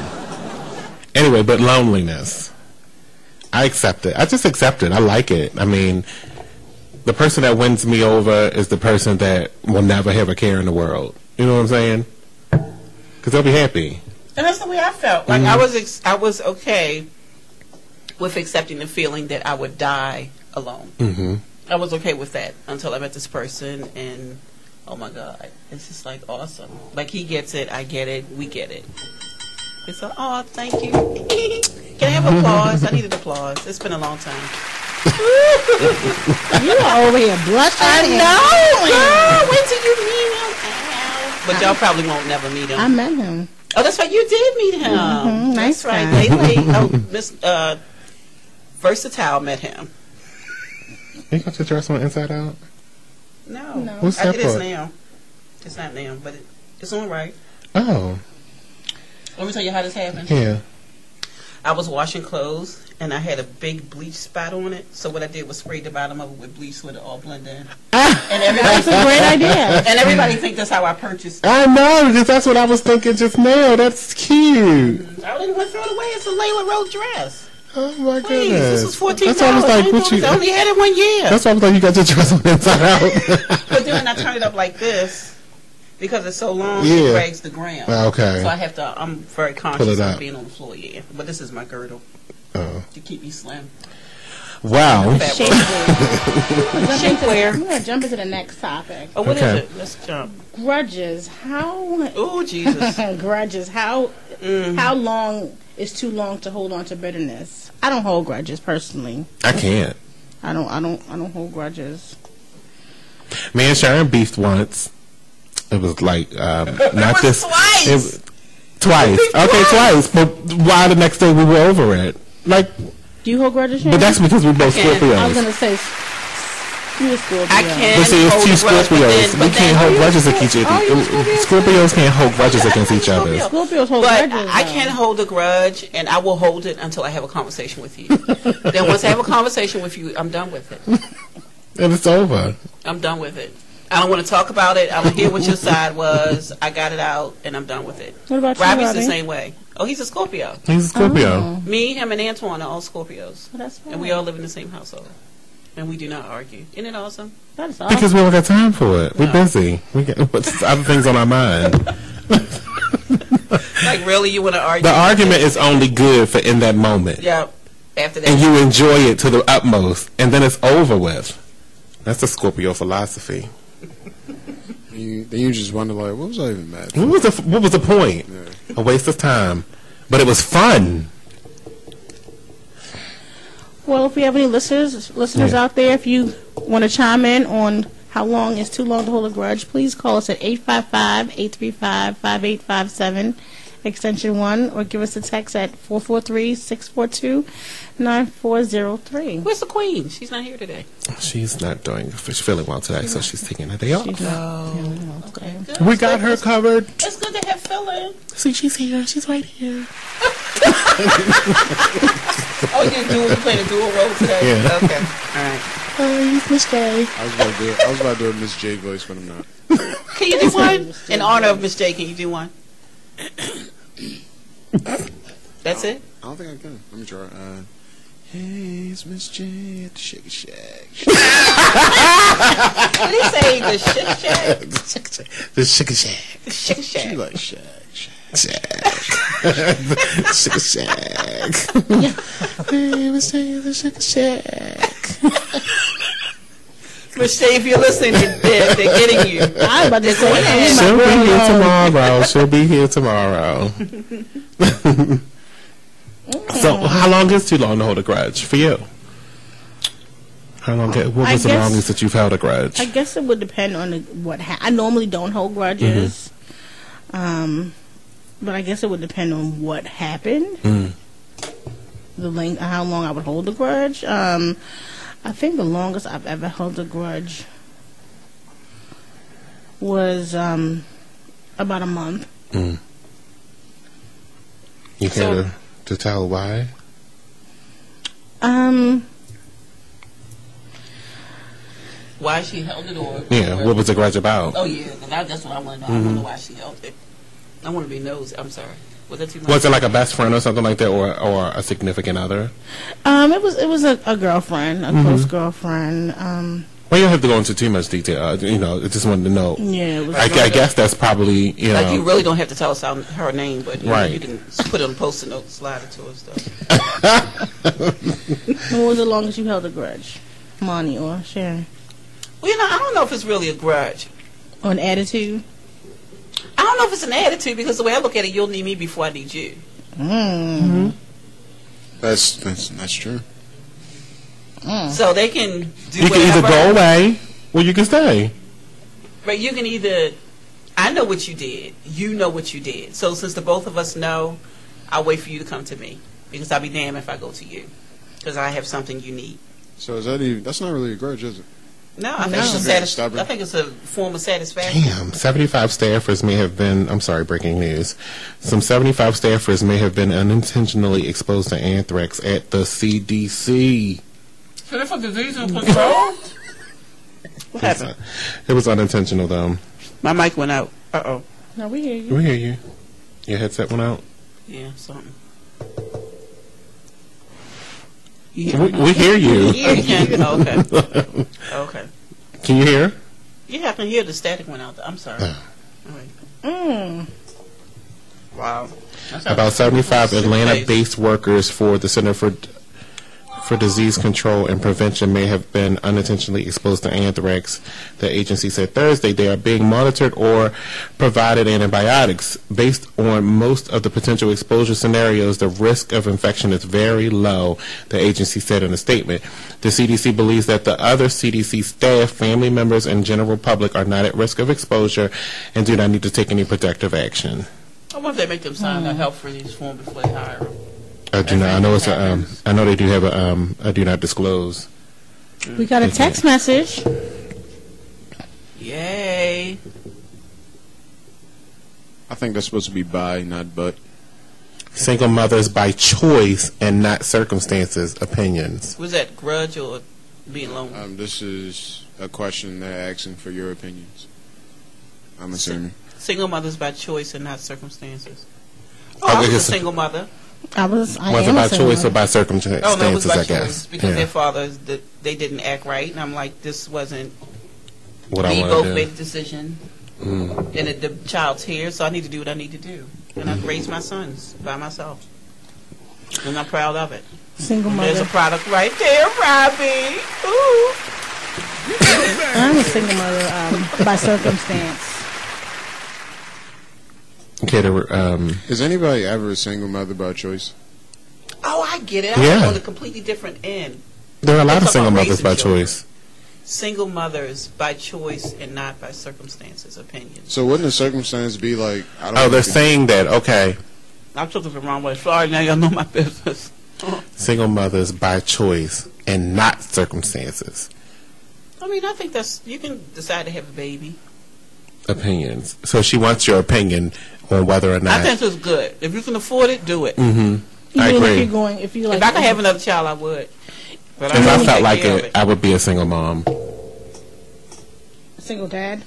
Anyway, but loneliness. I accept it. I just accept it. I like it. I mean, the person that wins me over is the person that will never have a care in the world. You know what I'm saying? Because they'll be happy. And that's the way I felt. Like I was okay with accepting the feeling that I would die alone. Mm-hmm. I was okay with that until I met this person, and oh my God, it's just like awesome. Like he gets it, I get it, we get it. It's like, oh, thank you. Can I have applause? I needed applause. It's been a long time. You are over here blushing. I know, girl. Wait till you meet him. Ow. But y'all probably won't never meet him. I met him. Oh, that's right. You did meet him. Nice That's right. guy. Miss Versatile met him. You got your dress on inside out? No. What's that It is for? now. It's not now, but it's on right. Oh. Let me tell you how this happened. Yeah. I was washing clothes, and I had a big bleach spot on it. So what I did was spray the bottom of it with bleach so it all blend in. And everybody, That's a great idea. And everybody think that's how I purchased it. I know, because that's what I was thinking just now. That's cute. I didn't want to throw it away. It's a Layla Road dress. Oh, my Please, goodness. this was $14. That's why I was like, what you... I only had it 1 year. That's why I was like, you got your dress on inside out. But then when I turn it up like this, because it's so long, Yeah. it drags the ground. Okay. So I have to, I'm very Pull conscious it of up. being on the floor, yeah. But this is my girdle Oh. to keep me slim. Wow. Fat Shapewear. We're going to jump into the next topic. Oh, what Okay. is it? Let's jump. Grudges. How... Oh, Jesus. Grudges. How long is too long to hold on to bitterness? I don't hold grudges personally. I can't. I don't hold grudges. Me and Sharon beefed once. It was like, not was this. twice. It was, twice. Okay, twice. But why the next day we were over it? Like, Do you hold grudges, but Sharon? that's because we both I can't. Scorpios. I was going to say, You a Scorpio. I can But see, it's hold two a grudge, but Scorpios. We can't hold grudges against each other. you a Scorpio? Scorpios can't hold grudges against each other. Scorpios hold But grudges. I can't hold a grudge, and I will hold it until I have a conversation with you. Then once I have a conversation with you, I'm done with it. And it's over. I'm done with it. I don't want to talk about it. I don't hear what your side was. I got it out, and I'm done with it. What about you, Robbie's Robbie? the same way. Oh, he's a Scorpio. He's a Scorpio. Me, him, and Antoine are all Scorpios. Oh, that's right. And we all live in the same household. And we do not argue. Isn't it awesome? That's awesome. Because we don't got time for it. We're busy. We got other things on our mind. Like, really, you want to argue? The argument is only good for in that moment. Yeah. After that. And you enjoy it to the utmost. And then it's over with. That's the Scorpio philosophy. Then you just wonder, like, what was I even mad for? What was the point? Yeah. A waste of time. But it was fun. Well, if we have any listeners out there, if you want to chime in on how long is too long to hold a grudge, please call us at 855-835-5857, extension 1, or give us a text at 443-642-9403. Where's the queen? She's not here today. She's not she's feeling well today, so she's taking a day off. Okay. We got her covered. It's good to have Phil in. See, she's here. She's right here. Oh, you playing a dual role today? Yeah. Okay. All right. Hi, Miss J. I was about to do a Miss J voice, but I'm not. Can you do one? In honor of Miss J, can you do one? That's it? I don't think I can. Let me try. Hey, it's Miss J at the Shake Shack. What did he say? The Shake Shack? The Shake Shack. The Shake Shack. She like Shack. Shake Shack. Hey, Miss J at the Shake Shack. Miss J, if you're listening, they're getting you. I'm about to say, She'll be here tomorrow. She'll be here tomorrow. So, how long is too long to hold a grudge for you? How long? What was the longest that you've held a grudge? I guess it would depend on I normally don't hold grudges, but I guess it would depend on what happened. The length, how long I would hold a grudge. I think the longest I've ever held a grudge was about a month. You care to tell why? Why she held it, or what was the grudge about? Oh yeah, that's what I want to know. I want to know why she held it. I want to be nosy. I'm sorry. Was that too much? Was it like a best friend or something like that, or a significant other? It was a girlfriend, a close girlfriend. Well, you don't have to go into too much detail. I just wanted to know. Yeah, it was I guess that's probably like you really don't have to tell us her name, but right. You can put it on a post-it note, slide it to us though. What was the longest you held a grudge, Monty or Sharon? Well, I don't know if it's really a grudge or an attitude. I don't know if it's an attitude, because the way I look at it, you'll need me before I need you. That's true. So they can do You can either go away or you can stay. But you can either, I know what you did, you know what you did. So since the both of us know, I'll wait for you to come to me, because I'll be damned if I go to you, because I have something you need. So that's not really a grudge, is it? No, I think it's a form of satisfaction. Damn, 75 staffers may have been, I'm sorry, breaking news. Some 75 staffers may have been unintentionally exposed to anthrax at the CDC. Center for Disease and Control? What happened? It was unintentional, though. My mic went out. Uh-oh. No, we hear you. We hear you. Your headset went out? Yeah, something. We hear you. Oh, okay. Okay. Can you hear? Yeah, I can hear the static went out. I'm sorry. All right. Wow. About 75 Atlanta-based workers for the Center for Disease Control and Prevention may have been unintentionally exposed to anthrax. The agency said Thursday they are being monitored or provided antibiotics. Based on most of the potential exposure scenarios, the risk of infection is very low, the agency said in a statement. The CDC believes that the other CDC staff, family members, and general public are not at risk of exposure and do not need to take any protective action. I wonder if they make them sign a health release form before they hire them. I do not. I know it's I know they do have a do not disclose. We got a text message. Yay. I think that's supposed to be by, not but. Single mothers by choice and not circumstances. Opinions. Was that grudge or being lonely? This is a question they're asking for your opinions. I'm assuming. Single mothers by choice and not circumstances. Oh, I I was a guess- single mother. I Was am it a by single choice or mother. by circumstances? Oh, no, it was by I choice guess. because Yeah. their fathers, they didn't act right. And I'm like, this wasn't, What I we want both to made do. the decision. Mm. And the child's here, so I need to do what I need to do. And I've raised my sons by myself. And I'm proud of it. Single There's a mother. product right there, Robbie. Ooh. I'm a single mother by circumstance. Okay, there were, Is anybody ever a single mother by choice? Oh, I get it. I Yeah. was on a completely different end. there are a lot of Let's talk single about mothers raising by children. choice. Single mothers by choice and not by circumstances, opinions. So wouldn't the circumstance be like? I don't Oh, they're think it- saying that. Okay, I took it the wrong way. Sorry, now y'all know my business. single mothers by choice and not circumstances. I mean, I think that's, you can decide to have a baby. Opinions. So she wants your opinion on whether or I not. think it's good. If you can afford it, do it. Mm-hmm. I Even if agree. you're going, if you like, If I could have another child, I would. But If I don't felt take like care of it, I would be a single mom. single dad.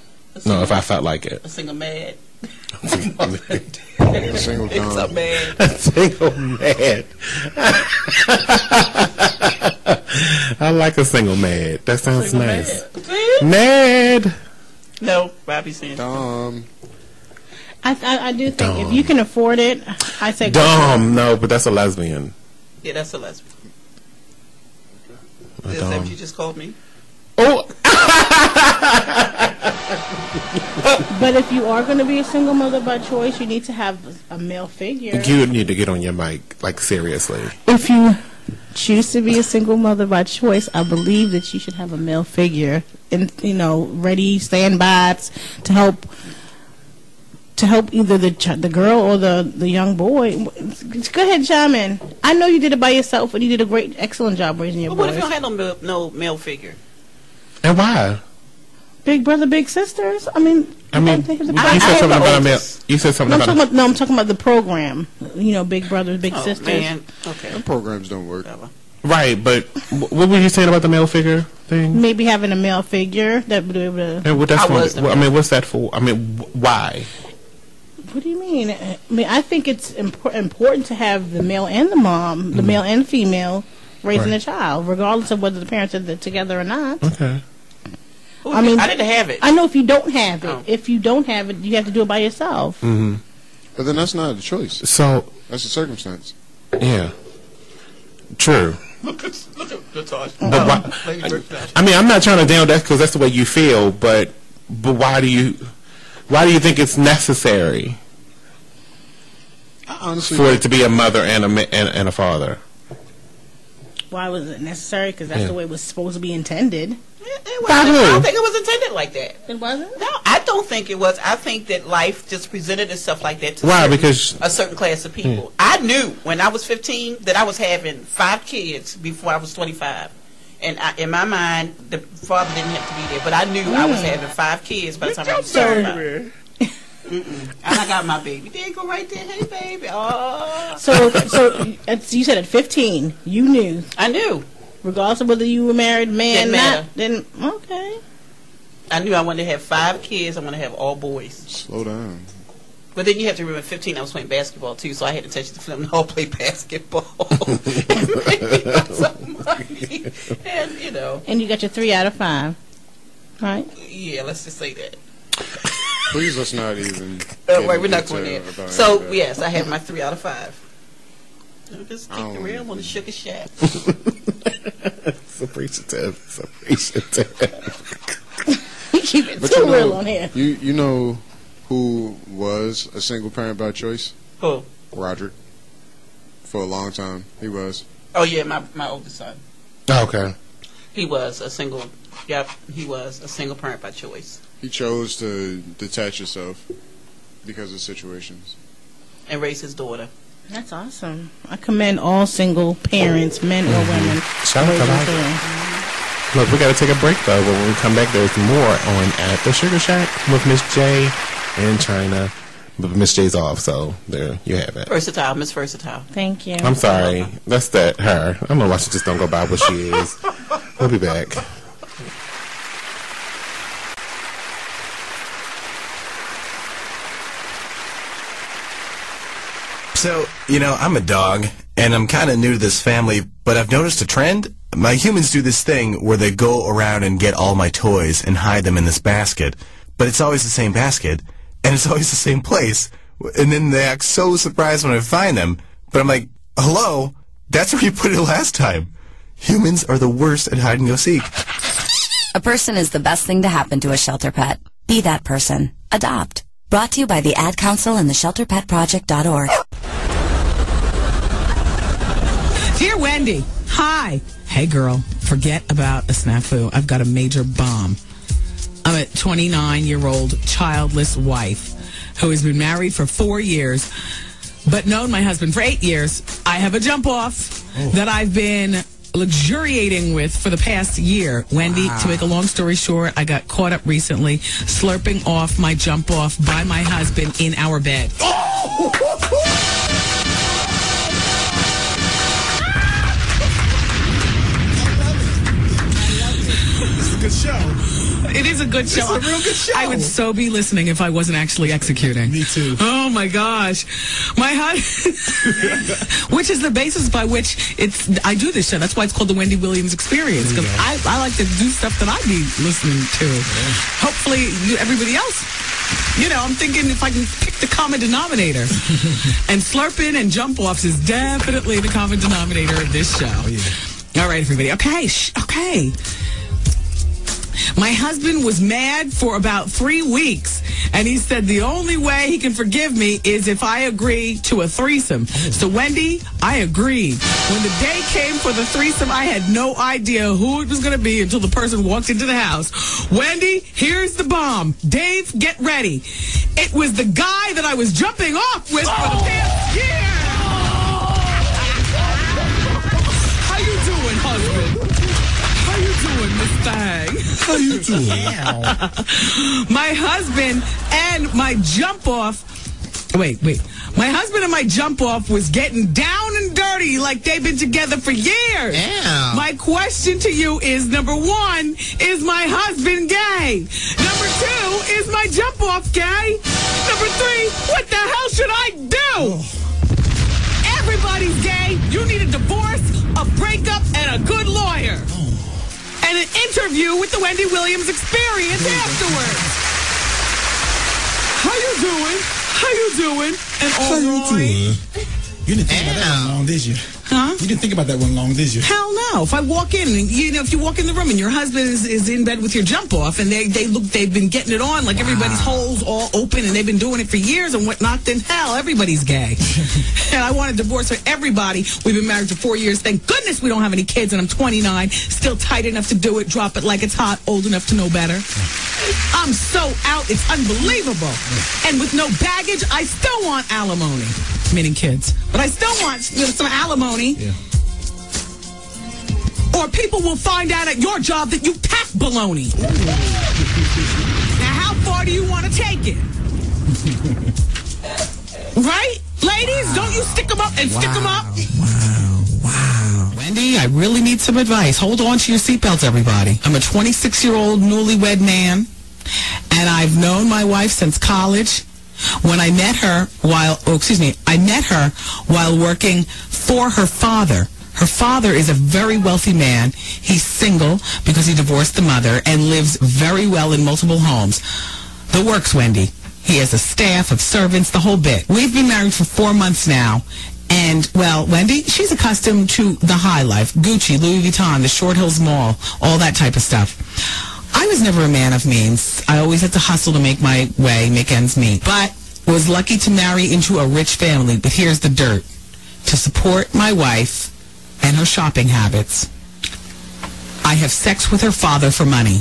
No, if I felt like it. A single mad. A single It's a Tom. man. A single man. I like a single man. That sounds Single nice. mad. See? Ned. No, Robbie saying. I do think if Dom. you can afford it, I say go for Dom. No, but that's a lesbian. Yeah, that's a lesbian. A Is that dom. what you just called me? Oh, it. But if you are going to be a single mother by choice, you need to have a male figure. you need to get on your mic, like seriously. If you choose to be a single mother by choice, I believe that you should have a male figure and ready standbys to help either the girl or the young boy. Go ahead, chime in. I know you did it by yourself, and you did a excellent job raising your But what if boys. you don't have no male figure? And why? Big brother, big sisters. I mean, You they have the said program. something about a male. oldest. You said something about. I'm talking about the program. Big brothers, big Oh, sisters. man. Okay. Them programs don't work. Whatever. Right, but what were you saying about the male figure thing? Maybe having a male figure that would be able to. And what that's I for, was the I male. mean, what's that for? I mean, why? What do you mean? I mean, I think it's important to have the male and the mom, the male and female, raising Right. a child, regardless of whether the parents are together or not. Okay. I mean, I didn't have it. I know if you don't have it, Oh. if you don't have it, you have to do it by yourself. Mm-hmm. But then that's not a choice. So That's a circumstance. yeah, true. Look at Natasha. But why, I mean, I'm not trying to down that because that's the way you feel. But why do you think it's necessary I honestly, for it to be a mother and a father? Why was it necessary? Because that's Yeah. the way it was supposed to be intended. I don't think it was intended like that. It wasn't. No, I don't think it was. I think that life just presented itself like that to Why? Because a certain class of people. I knew when I was 15 that I was having 5 kids before I was 25. And in my mind, the father didn't have to be there. But I knew I was having 5 kids by the time I was 25. And I got my baby. There you go right there. Hey, baby. Oh. So you said at 15, you knew, I knew. regardless of whether you were married, man, Didn't matter. Then okay. I knew I wanted to have 5 kids. I wanted to have all boys. slow down. But then you have to remember, 15, I was playing basketball too, so I had to touch the film and all play basketball. And make me some money. And, And you got your 3 out of 5, right? yeah, let's just say that. Please, let's not even. Wait, get we're not into going there. about So, that. yes, I had my 3 out of 5. Just keep the real on the sugar shack. it's appreciative. It's appreciative. You keep it But too you know, real on here. You know who was a single parent by choice? Who? Roderick. For a long time, he was. Oh, yeah, my oldest son. Okay. He was a single, he was a single parent by choice. He chose to detach himself because of situations. And raise his daughter. That's awesome. I commend all single parents, men or women. Shout out to raising Roderick. children. Look, we got to take a break, though. But when we come back, there's more on At the Sugar Shack with Miss J and China. But Miss J's off, so there you have it. Versatile, Miss Versatile. Thank you. I'm sorry. That's that, her. I don't know why she just don't go by what she is. We'll be back. So, I'm a dog, and I'm kind of new to this family, but I've noticed a trend. My humans do this thing where they go around and get all my toys and hide them in this basket, but it's always the same basket, and it's always the same place, and then they act so surprised when I find them, but I'm like, hello, that's where you put it last time. Humans are the worst at hide and go seek. A person is the best thing to happen to a shelter pet. Be that person. Adopt. Brought to you by the Ad Council and the ShelterPetProject.org. Dear Wendy, hi. Hey girl, forget about a snafu. I've got a major bomb. I'm a 29-year-old childless wife who has been married for 4 years, but known my husband for 8 years. I have a jump off that I've been luxuriating with for the past year. Wendy, to make a long story short, I got caught up recently slurping off my jump off by my husband in our bed. Good show. It is a good show. It's a real good show. I would so be listening if I wasn't actually executing. Me too. Oh my gosh. My husband, which is the basis by which I do this show. That's why it's called the Wendy Williams Experience, because I like to do stuff that I'd be listening to. Yeah. Hopefully everybody else, I'm thinking if I can pick the common denominator. And slurping and jump offs is definitely the common denominator of this show. Oh, yeah. All right, everybody. Okay. Okay. My husband was mad for about 3 weeks, and he said the only way he can forgive me is if I agree to a threesome. So, Wendy, I agreed. When the day came for the threesome, I had no idea who it was going to be until the person walked into the house. Wendy, here's the bomb. Dave, get ready. It was the guy that I was jumping off with for the past year. How you doing, husband? How you doing, Miss Thang? How you doing? My husband and my jump off. Wait. My husband and my jump off was getting down and dirty like they've been together for years. Yeah. My question to you is, number 1, is my husband gay? Number 2, is my jump off gay? Number 3, what the hell should I do? Everybody's gay. You need a divorce, a breakup, and a good lawyer. And an interview with the Wendy Williams Experience afterwards. How you doing? And all right. You didn't think about that one long, did you? Huh? You didn't think about that one long, did you? Hell no. If I walk in, if you walk in the room and your husband is in bed with your jump off and they've been getting it on like everybody's holes all open and they've been doing it for years and whatnot, then hell, everybody's gay. And I want a divorce for everybody. We've been married for 4 years. Thank goodness we don't have any kids, and I'm 29, still tight enough to do it, drop it like it's hot, old enough to know better. I'm so out, it's unbelievable. And with no baggage, I still want alimony. Meaning kids. But I still want some alimony. Yeah. Or people will find out at your job that you pack baloney. Now, how far do you want to take it? Right? Ladies, don't you stick them up and stick them up? Wow. Wendy, I really need some advice. Hold on to your seatbelts, everybody. I'm a 26-year-old newlywed man, and I've known my wife since college. When I met her while working for her father. Her father is a very wealthy man. He's single because he divorced the mother and lives very well in multiple homes. The works, Wendy. He has a staff of servants, the whole bit. We've been married for 4 months now. And, well, Wendy, she's accustomed to the high life. Gucci, Louis Vuitton, the Short Hills Mall, all that type of stuff. I was never a man of means. I always had to hustle to make my way, make ends meet. But was lucky to marry into a rich family. But here's the dirt. To support my wife and her shopping habits, I have sex with her father for money.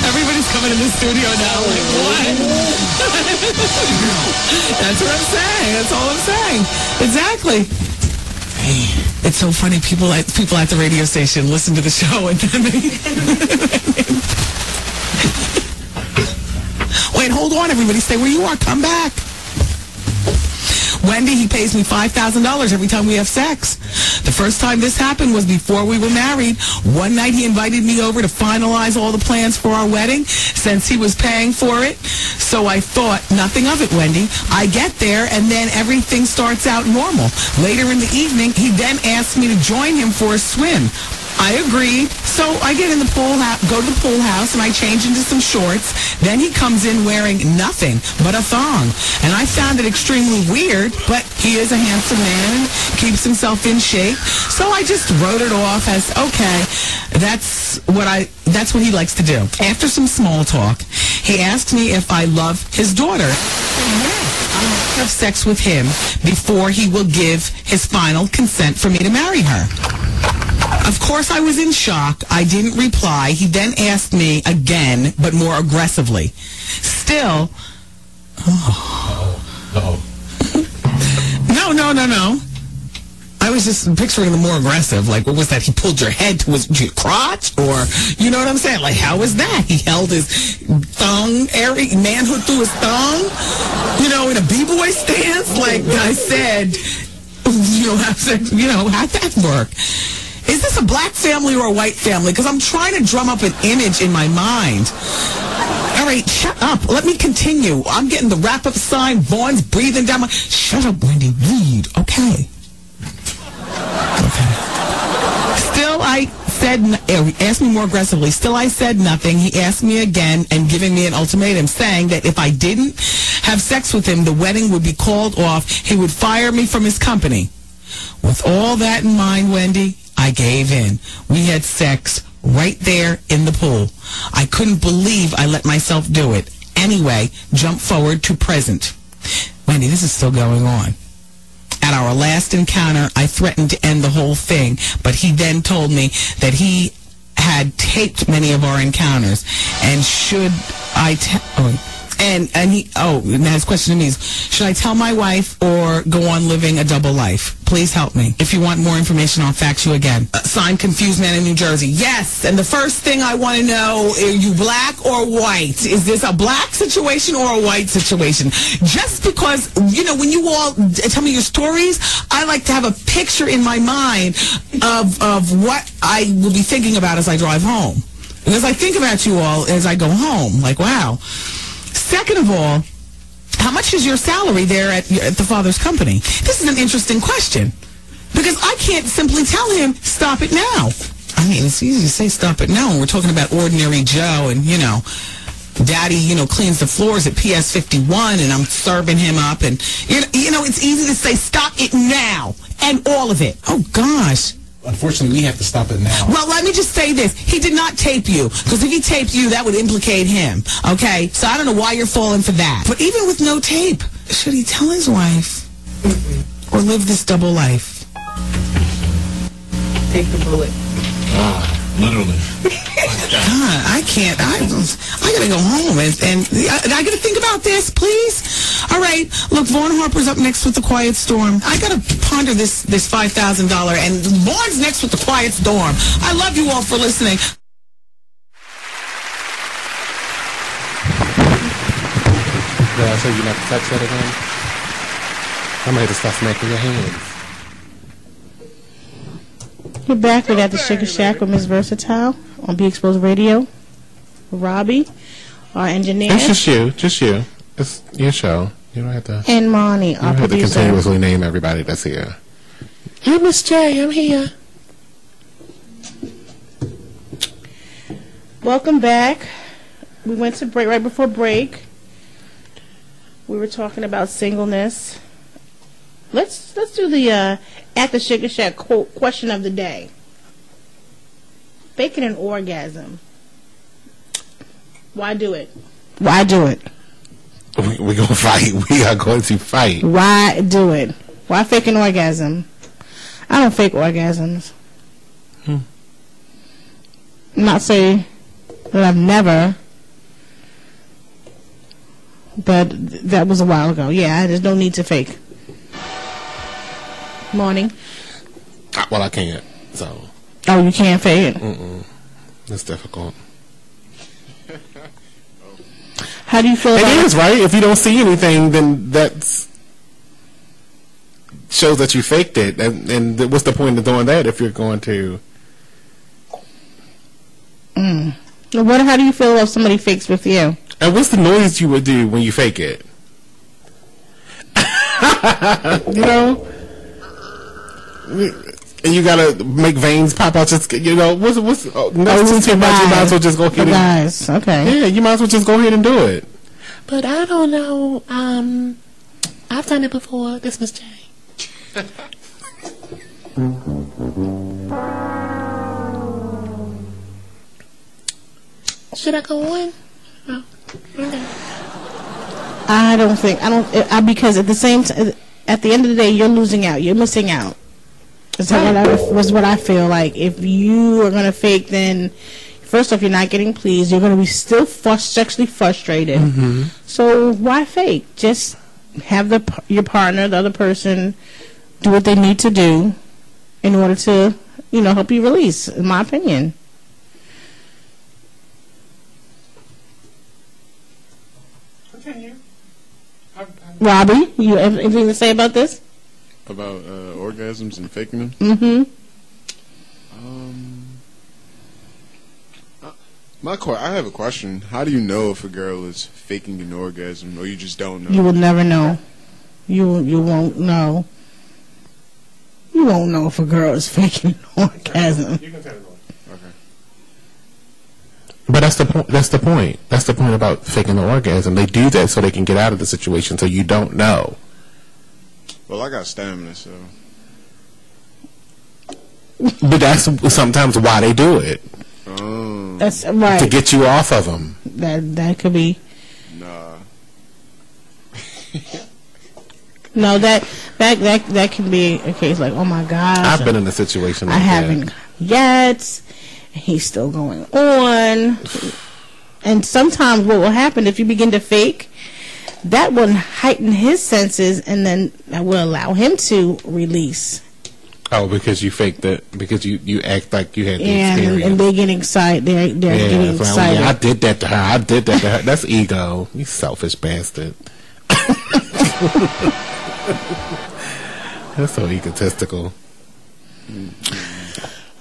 Everybody's coming in the studio now. Like, what? That's what I'm saying. That's all I'm saying. Exactly. It's so funny. People at the radio station listen to the show and then they... Wait, hold on, everybody. Stay where you are. Come back. Wendy, he pays me $5,000 every time we have sex. The first time this happened was before we were married. One night he invited me over to finalize all the plans for our wedding since he was paying for it. So I thought nothing of it, Wendy. I get there and then everything starts out normal. Later in the evening, he then asked me to join him for a swim. I agreed. So I get in the pool, go to the pool house, and I change into some shorts. Then he comes in wearing nothing but a thong. And I found it extremely weird, but he is a handsome man, keeps himself in shape. So I just wrote it off as, okay, that's what he likes to do. After some small talk, he asked me if I love his daughter. I'll have sex with him before he will give his final consent for me to marry her. Of course, I was in shock. I didn't reply. He then asked me again, but more aggressively. Still... No. I was just picturing the more aggressive. Like, what was that? He pulled your head to his crotch? Or, you know what I'm saying? Like, how was that? He held his thong area, manhood through his thong? You know, in a b-boy stance? Like I said, have sex, how'd that work? Is this a black family or a white family? Because I'm trying to drum up an image in my mind. All right, shut up. Let me continue. I'm getting the wrap-up sign. Vaughn's breathing down my... Shut up, Wendy. Read. Okay. Still, I said... He asked me more aggressively. Still, I said nothing. He asked me again and giving me an ultimatum, saying that if I didn't have sex with him, the wedding would be called off. He would fire me from his company. With all that in mind, Wendy... I gave in. We had sex right there in the pool. I couldn't believe I let myself do it. Anyway, jump forward to present. Wendy, this is still going on. At our last encounter, I threatened to end the whole thing, but he then told me that he had taped many of our encounters, and should I and his question to me is, should I tell my wife or go on living a double life? Please help me. If you want more information, I'll fax you again. Signed, Confused Man in New Jersey. Yes, and the first thing I want to know, are you black or white? Is this a black situation or a white situation? Just because, when you all tell me your stories, I like to have a picture in my mind of what I will be thinking about as I drive home. Because I think about you all as I go home. Like, wow. Second of all, how much is your salary there at the father's company? This is an interesting question. Because I can't simply tell him, stop it now. I mean, it's easy to say stop it now when we're talking about ordinary Joe and, Daddy, cleans the floors at PS 51 and I'm serving him up. And, it's easy to say stop it now and all of it. Oh, gosh. Unfortunately, we have to stop it now. Well, let me just say this. He did not tape you, because if he taped you, that would implicate him, okay? So I don't know why you're falling for that. But even with no tape, should he tell his wife or live this double life? Take the bullet. Literally. God, I can't. I gotta go home and I gotta think about this, please. All right, look, Vaughn Harper's up next with The Quiet Storm. I gotta ponder this $5,000, and Vaughn's next with The Quiet Storm. I love you all for listening. Did I say you not to touch that again? I'm ready to start smacking your hands. We're back. We got the Sugar Shack with Ms. Versatile on Be Exposed Radio. Robbie, our engineer. It's just you. It's your show. You don't have to. And Monty, our producer. You don't have to continuously name everybody that's here. Hey, Miss J, I'm here. Welcome back. We went to break right before break. We were talking about singleness. Let's do the at the Sugar Shack question of the day. Faking an orgasm. Why do it? Why do it? We're going to fight. We are going to fight. Why do it? Why fake an orgasm? I don't fake orgasms. Not say that I've never, but that was a while ago. Yeah, there's no need to fake. Morning. Well, I can't. So. Oh, you can't fake it. It's difficult. How do you feel about it? Is right. If you don't see anything, then that's shows that you faked it. And what's the point of doing that if you're going to? How do you feel if somebody fakes with you? And what's the noise you would do when you fake it? You know, and you gotta make veins pop out. Just what's nothing too much. You might as well just go ahead. Guys, okay. Yeah, you might as well just go ahead and do it. But I don't know. I've done it before. This Miss J. Should I go on? Oh, okay. Because at the same time, at the end of the day, you're losing out. You're missing out. Was what I feel like. If you are going to fake, then first off, you're not getting pleased. You're going to be still sexually frustrated. So why fake? Just have your partner, the other person, do what they need to do in order to, help you release, in my opinion. Continue. Robbie, you have anything to say about this? About orgasms and faking them? I have a question. How do you know if a girl is faking an orgasm, or you just don't know? You will never know. You won't know. You won't know if a girl is faking an orgasm. You can tell me. Okay. But that's the point. That's the point. That's the point about faking the orgasm. They do that so they can get out of the situation, so you don't know. Well, I got stamina, so. But that's sometimes why they do it. Oh. That's right. To get you off of them. That could be. Nah. No, that can be a case like, oh my gosh. I've been in a situation like I haven't yet. He's still going on. And sometimes what will happen if you begin to fake, that will heighten his senses, and then that will allow him to release. Oh, because you faked it, because you act like you had the experience. And they're getting excited. They're getting excited. I did that to her. That's ego. You selfish bastard. That's so egotistical.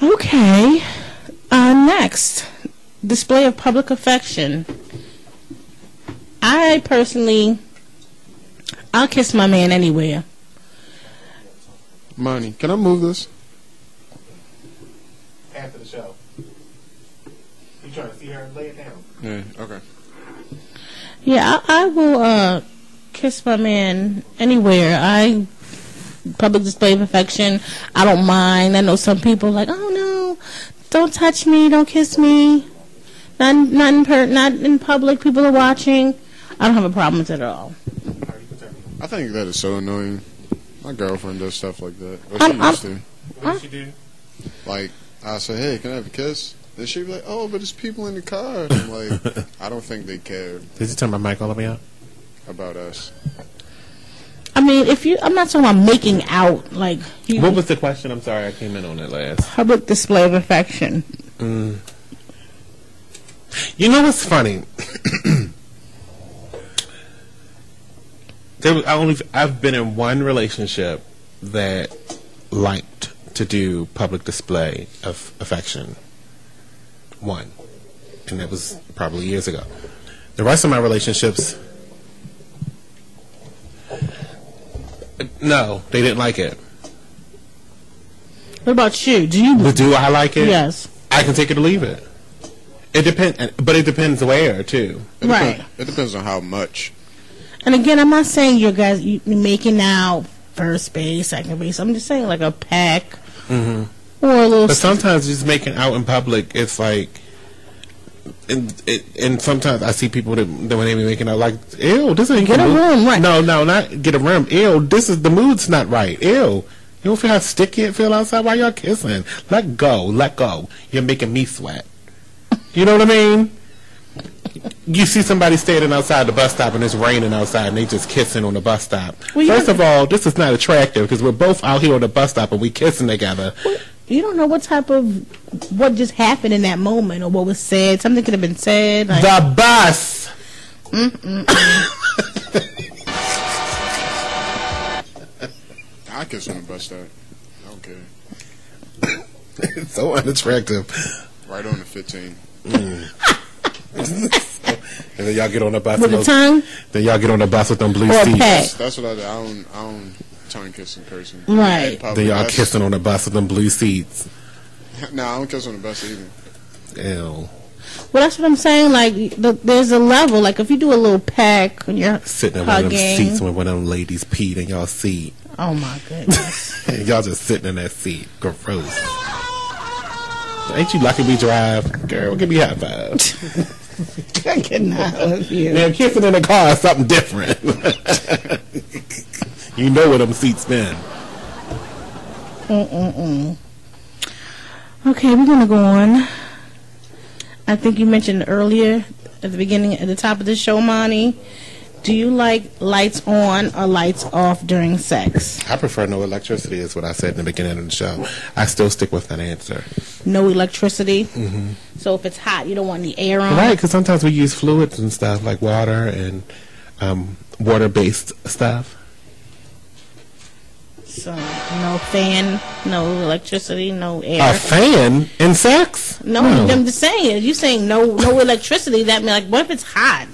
Okay. Next, display of public affection. I personally, I'll kiss my man anywhere. Money, can I move this? After the show. You trying to see her lay it down? Yeah, okay. Yeah, I will kiss my man anywhere. Public display of affection, I don't mind. I know some people like, oh no, don't touch me, don't kiss me. Not in public, people are watching. I don't have a problem with it at all. I think that is so annoying. My girlfriend does stuff like that. Or she used to. What does she do? Like, I say, hey, can I have a kiss? Then she'd be like, oh, but there's people in the car. I'm like, I don't think they care. Did you turn my mic all the way out? About us. I mean, I'm not talking about making out. Like, what was the question? I'm sorry, I came in on it last. Public display of affection. You know what's funny? I've been in one relationship that liked to do public display of affection. One. And that was probably years ago. The rest of my relationships, no, they didn't like it. What about you? Do I like it? Yes. I can take it or leave it. It depends, but it depends where too. Right. It depends on how much. And again, I'm not saying you guys you making out first base, second base. I'm just saying like a peck or a little. But sometimes just making out in public, it's like, and sometimes I see people that when they be making out like, ew, this ain't get a room, right? No, not get a room. Ew, the mood's not right. Ew, You don't feel how sticky it feel outside while y'all kissing. Let go. Let go. You're making me sweat. You know what I mean? You see somebody standing outside the bus stop and it's raining outside and they just kissing on the bus stop. Well, First of all, this is not attractive because we're both out here on the bus stop and we kissing together. Well, you don't know what just happened in that moment or what was said. Something could have been said. Like, the bus! I kiss on the bus stop. I don't care. It's so unattractive. Right on the 15. And then y'all get on the bus with the tongue? Then y'all get on the bus with them blue Or a seats. peck. That's what I do. I don't tongue kiss in person. Right. Then y'all kissing on the bus with them blue seats. No, I don't kiss on the bus either. Ew. Well, that's what I'm saying. Like, there's a level. Like, if you do a little peck when you're Sitting in hugging. one of them seats when one of them ladies peed in y'all seat. Oh, my goodness. And y'all just sitting in that seat. Gross. Ain't you lucky we drive? Girl, give me a high five. I cannot love you. Now, kissing in the car is something different. You know where them seats been. Okay, we're going to go on. I think you mentioned earlier at the beginning, at the top of the show, Monty, do you like lights on or lights off during sex? I prefer no electricity is what I said in the beginning of the show. I still stick with that answer. No electricity? Mm-hmm. So if it's hot, you don't want any air on? Right, because sometimes we use fluids and stuff like water and water-based stuff. So no fan, no electricity, no air. A fan in sex? No, I'm just saying. You saying no electricity? That means like, what if it's hot?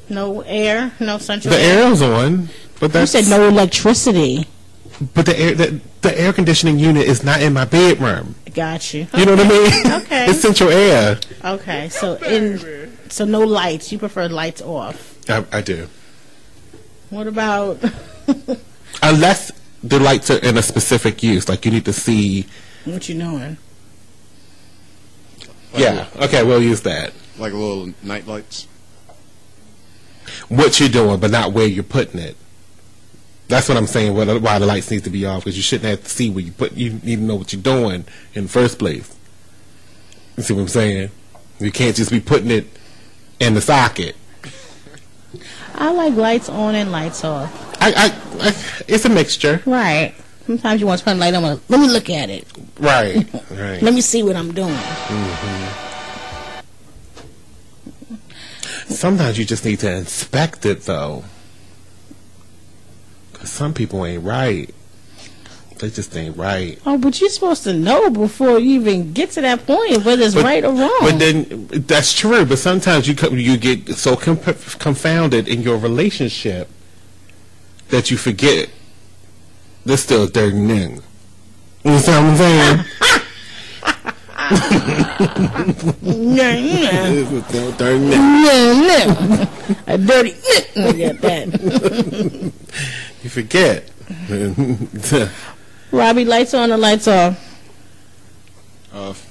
No air, no central. The air's on, but that's. You said no electricity. But the air conditioning unit is not in my bedroom. Got you. You know what I mean? Okay. It's central air. Okay, so no lights. You prefer lights off. I do. What about? Unless the lights are in a specific use, like you need to see. What you doing? Yeah. Okay, we'll use that. Like little night lights. What you're doing, but not where you're putting it. That's what I'm saying. Why the lights need to be off, because you shouldn't have to see where you put. You need to know what you're doing in the first place. You see what I'm saying? You can't just be putting it in the socket. I like lights on and lights off. It's a mixture. Right. Sometimes you want to turn the light on. Let me look at it. Right. Right. Let me see what I'm doing. Mm-hmm. Sometimes you just need to inspect it, though. Because some people ain't right. They just ain't right. Oh, but you're supposed to know before you even get to that point whether it's right or wrong. But then, that's true. But sometimes you get so confounded in your relationship that you forget there's still a dirty nigga. You know what I'm saying? A dirty nigga at that. You forget. Robbie, lights on or lights off? Off.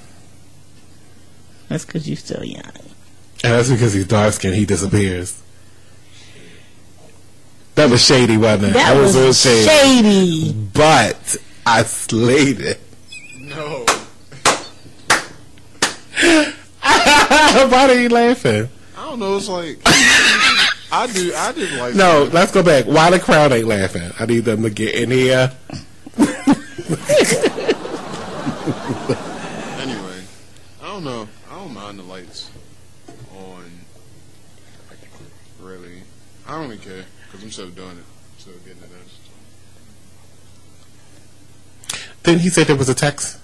That's because you're still young. And that's because he's dark skinned. He disappears. That was shady, wasn't it? That was real shady. But I slayed it. No. Why are you laughing? I don't know. It's like I did like. No, let's go back. Why the crowd ain't laughing? I need them to get in here. Anyway, I don't know. I don't mind the lights on. Really, I don't even care because I'm still doing it, still getting it done. Then he said there was a text.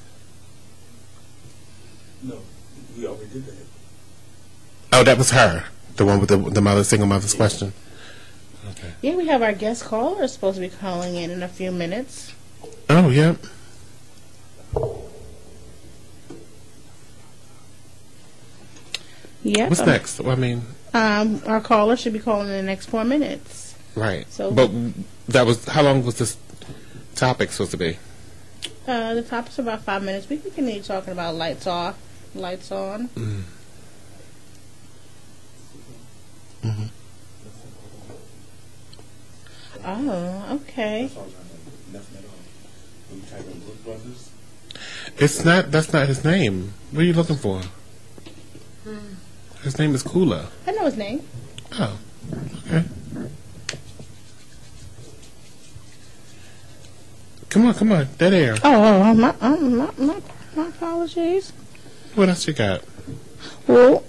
No, we already did that. Oh, that was her. The one with the mother, single mother's question. Okay. Yeah, we have our guest caller supposed to be calling in a few minutes. Oh, yeah. Yeah. What's next? I mean, our caller should be calling in the next 4 minutes. right. So, but that was, how long was this topic supposed to be? The topic's about 5 minutes. We can continue talking about lights off, lights on. Mm. Mm-hmm. Oh, okay. When you type in Brooks Brothers. It's not. That's not his name. What are you looking for? His name is Kula. I know his name. Oh, okay. Come on, dead air. My apologies. What else you got? Well,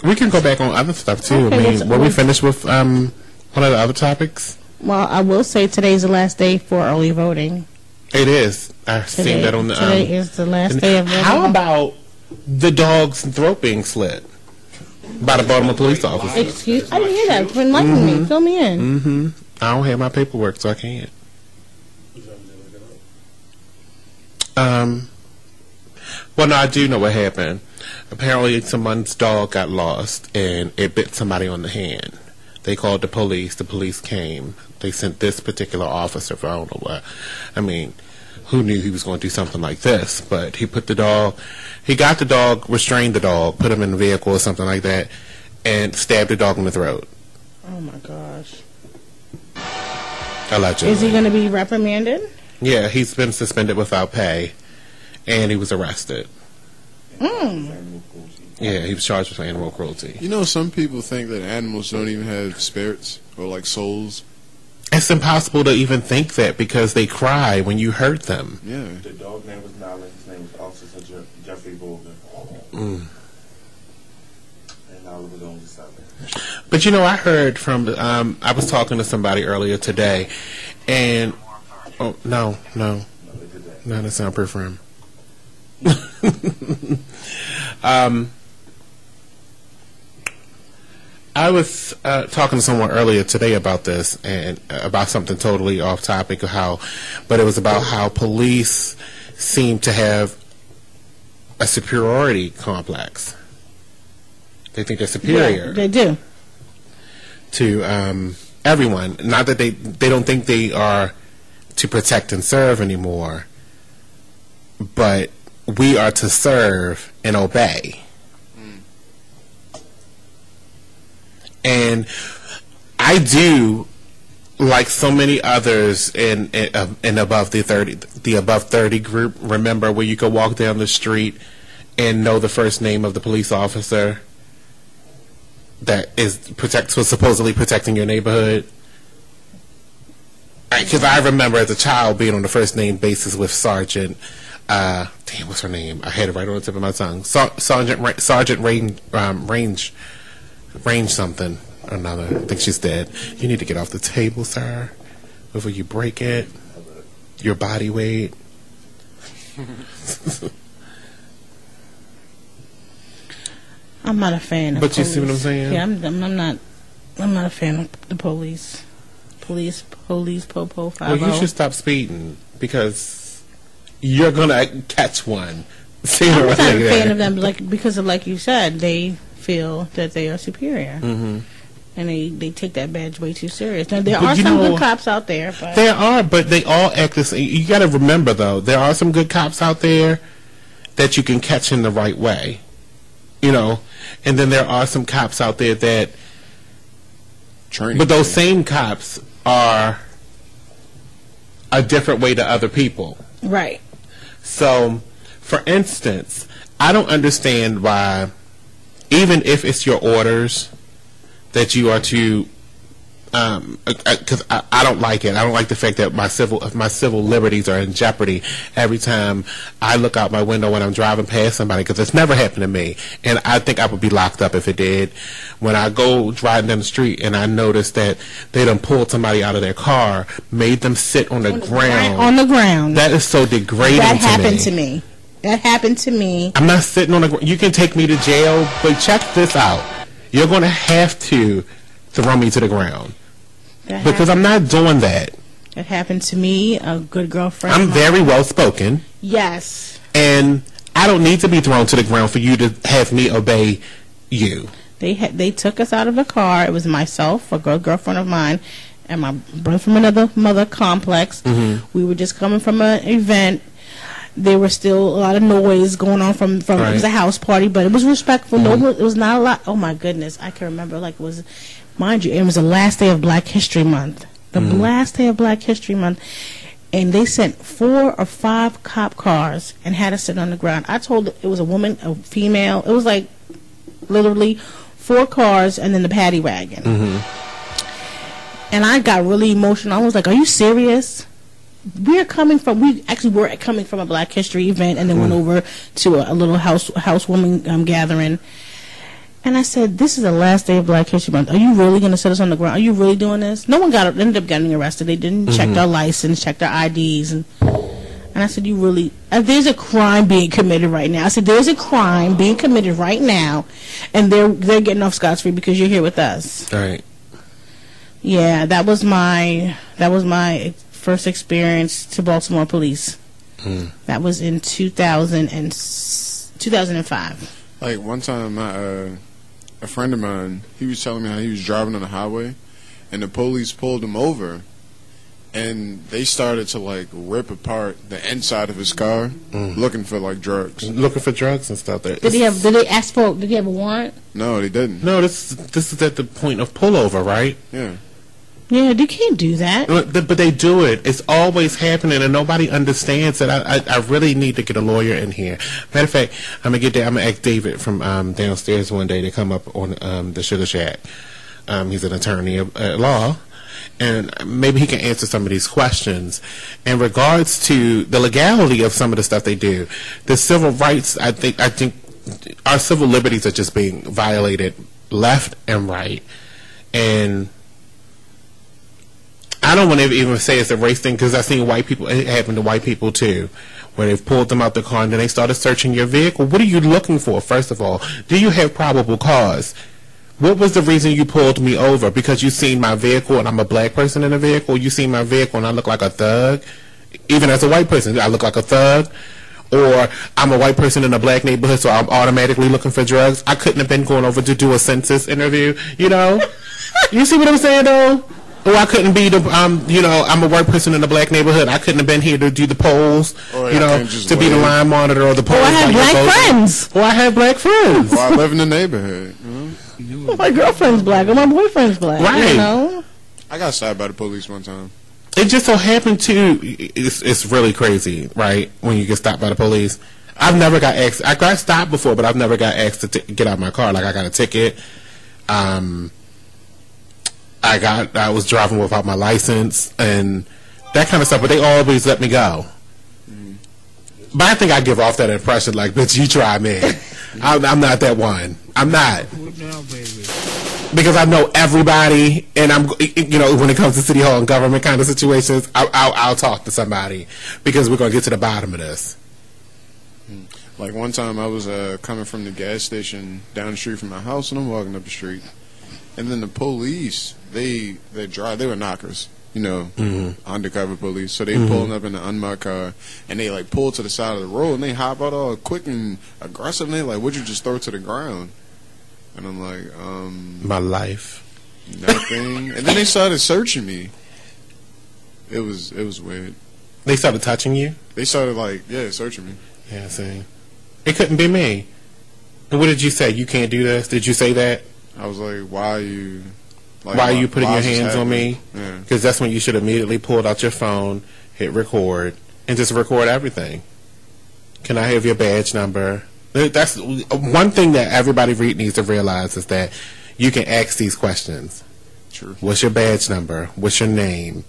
we can go back on other stuff too. Okay, I mean, were we finished with one of the other topics? Well, I will say today's the last day for early voting. It is. I've seen that on the. Today is the last day of voting. How about the dog's throat being slit by the Baltimore police officer? Excuse? I didn't hear that. Enlighten me. Fill me in. Mm-hmm. I don't have my paperwork, so I can't. Well, no, I do know what happened. Apparently, someone's dog got lost, and it bit somebody on the hand. They called the police. The police came. They sent this particular officer for I don't know what. I mean, who knew he was going to do something like this? But he put the dog, he got the dog, restrained the dog, put him in a vehicle or something like that, and stabbed the dog in the throat. Oh, my gosh. Allegedly. Is he going to be reprimanded? Yeah, he's been suspended without pay, and he was arrested. Yeah, he was charged with animal cruelty. You know, some people think that animals don't even have spirits or like souls. It's impossible to even think that because they cry when you hurt them. Yeah. The dog name was Nala. His name was Officer Jeffrey Bolden. And Nala was only 7. But you know, I heard from I was talking to somebody earlier today, and no, that's not per for him. I was talking to someone earlier today about this and about something totally off topic but it was about how police seem to have a superiority complex. They think they're superior. Yeah, they do. To everyone. Not that they don't think they are to protect and serve anymore, but we are to serve and obey. And I do, like so many others in above the above 30 group, remember where you could walk down the street and know the first name of the police officer that was supposedly protecting your neighborhood. Because I remember as a child being on the first name basis with Sergeant. What's her name? I had it right on the tip of my tongue. Sergeant Range something or another. I think she's dead. You need to get off the table, sir, before you break it. Your body weight. I'm not a fan of But police. you see what I'm saying? Yeah, I'm not a fan of the police. Police, po-po, 5-0. Well, you should stop speeding because you're gonna catch one. I'm not a fan of them, because of, like you said, they feel that they are superior, and they take that badge way too serious. Now there are some good cops out there, but there are, but they all act the same. You got to remember though, there are some good cops out there that you can catch in the right way, and then there are some cops out there that, but those same cops are a different way to other people, right? So, for instance, I don't understand why, even if it's your orders that you are to, because I don't like it. I don't like the fact that my civil liberties are in jeopardy every time I look out my window when I'm driving past somebody, because it's never happened to me, and I think I would be locked up if it did. When I go driving down the street and I notice that they done pulled somebody out of their car, made them sit on the ground. On the ground. That is so degrading to me. That happened to me. That happened to me. I'm not sitting on the ground. You can take me to jail, but check this out. You're going to have to throw me to the ground. Because I'm not doing that. That happened to me, a good girlfriend. I'm very well spoken. Yes. And I don't need to be thrown to the ground for you to have me obey you. They took us out of the car. It was myself, a good girlfriend of mine, and my brother from another mother complex. We were just coming from an event. There was still a lot of noise going on from It was a house party, but it was respectful. It was not a lot. Oh my goodness, I can remember like it was. Mind you, it was the last day of Black History Month. The last day of Black History Month. and they sent 4 or 5 cop cars and had us sit on the ground. I told it was a woman, a female. It was like literally 4 cars and then the paddy wagon. And I got really emotional. I was like, "Are you serious? We were coming from a Black History event and then went over to a little housewarming gathering." And I said, "This is the last day of Black History Month. Are you really going to set us on the ground? Are you really doing this?" No one ended up getting arrested. They didn't check their license, check their IDs. And I said, "You really, there's a crime being committed right now." I said, "There's a crime being committed right now, and they're getting off scot-free because you're here with us." Right. Yeah, that was my first experience to Baltimore police. That was in 2005. Like one time, a friend of mine, he was telling me how he was driving on the highway, and the police pulled him over, and they started to like rip apart the inside of his car, looking for like drugs, and stuff. There. Did he have a warrant? No, they didn't. No, this is at the point of pullover, right? Yeah. Yeah, they can't do that. But they do it. It's always happening, and nobody understands it. I really need to get a lawyer in here. Matter of fact, I'm gonna ask David from downstairs one day to come up on the Sugar Shack. He's an attorney at law, and maybe he can answer some of these questions in regards to the legality of some of the stuff they do. The civil rights, I think our civil liberties are just being violated left and right, and I don't want to even say it's a race thing because I've seen white people, it happened to white people too, where they've pulled them out the car and then they started searching your vehicle. What are you looking for, first of all? Do you have probable cause? What was the reason you pulled me over? Because you seen my vehicle and I'm a black person in the vehicle? You seen my vehicle and I look like a thug? Even as a white person, I look like a thug? Or I'm a white person in a black neighborhood, so I'm automatically looking for drugs? I couldn't have been going over to do a census interview, you know? You see what I'm saying, though? Or I couldn't be I'm a white person in a black neighborhood. I couldn't have been here to do the polls, to be the line monitor or the polls. Or I have black friends. Or I have black friends. Or I live in the neighborhood. Well, my girlfriend's black or my boyfriend's black. Right. You know? I got stopped by the police one time. It just so happened to, it's really crazy, right, when you get stopped by the police. I've never got asked, I got stopped before, but I've never got asked to get out of my car. Like, I got a ticket. I was driving without my license and that kind of stuff, but they always let me go. But I think I give off that impression like, bitch, you try me. I'm not that one. I'm not. Because I know everybody, and when it comes to City Hall and government kind of situations, I'll talk to somebody because we're going to get to the bottom of this. Like one time I was coming from the gas station down the street from my house, and I'm walking up the street. And then the police, they were knockers, undercover police. So they pulling up in an unmarked car, and they like pull to the side of the road, and they hop out all quick and aggressive. And they like, "What'd you just throw to the ground?" And I'm like, my life, nothing. And then they started searching me. It was weird. They started touching you. They started searching me. Yeah, see, it couldn't be me. And what did you say? You can't do this. Did you say that? I was like, why are you putting your hands on me? Yeah. Because that's when you should immediately pull out your phone, hit record, and just record everything. Can I have your badge number? That's one thing that everybody needs to realize is that you can ask these questions. True. What's your badge number? What's your name?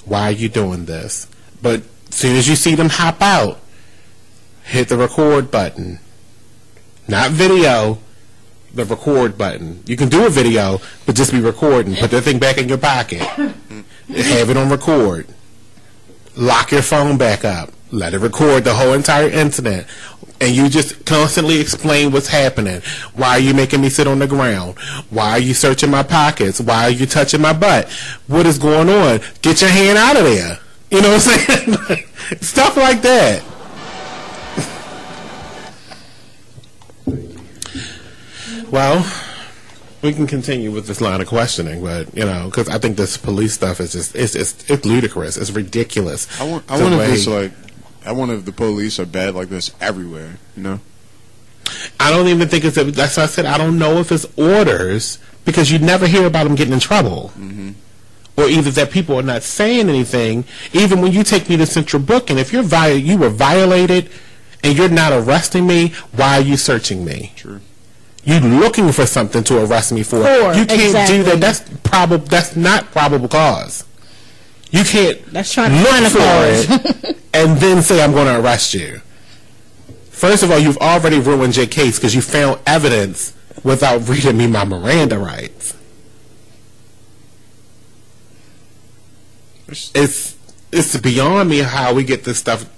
Why are you doing this? But as soon as you see them hop out, hit the record button. Not video. The record button. You can do a video, but just be recording. Put that thing back in your pocket. Have it on record. Lock your phone back up. Let it record the whole entire incident. And you just constantly explain what's happening. Why are you making me sit on the ground? Why are you searching my pockets? Why are you touching my butt? What is going on? Get your hand out of there. You know what I'm saying? Stuff like that. Well, we can continue with this line of questioning, but because I think this police stuff is just it's ludicrous, it's ridiculous. I wonder if the police are bad like this everywhere. I don't even think that's why I said I don't know if it's orders because you never hear about them getting in trouble. or either that people are not saying anything. Even when you take me to Central Booking, if you were violated and you're not arresting me, why are you searching me? True. You're looking for something to arrest me for. You can't do that. That's not probable cause. You can't look for it and then say, I'm going to arrest you. First of all, you've already ruined your case because you found evidence without reading me my Miranda rights. It's beyond me how we get this stuff.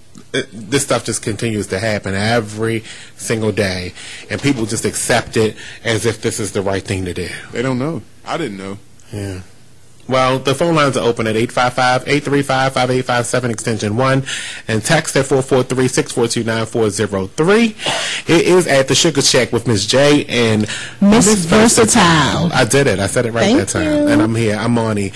This stuff just continues to happen every single day, and people just accept it as if this is the right thing to do. They don't know. I didn't know. Yeah. Well, the phone lines are open at 855-835-5857 extension 1 and text at 443-642-9403. It is at the Sugar Shack with Miss J and Miss Versatile. I did it. I said it right Thank that time. you. And I'm here. I'm Monty.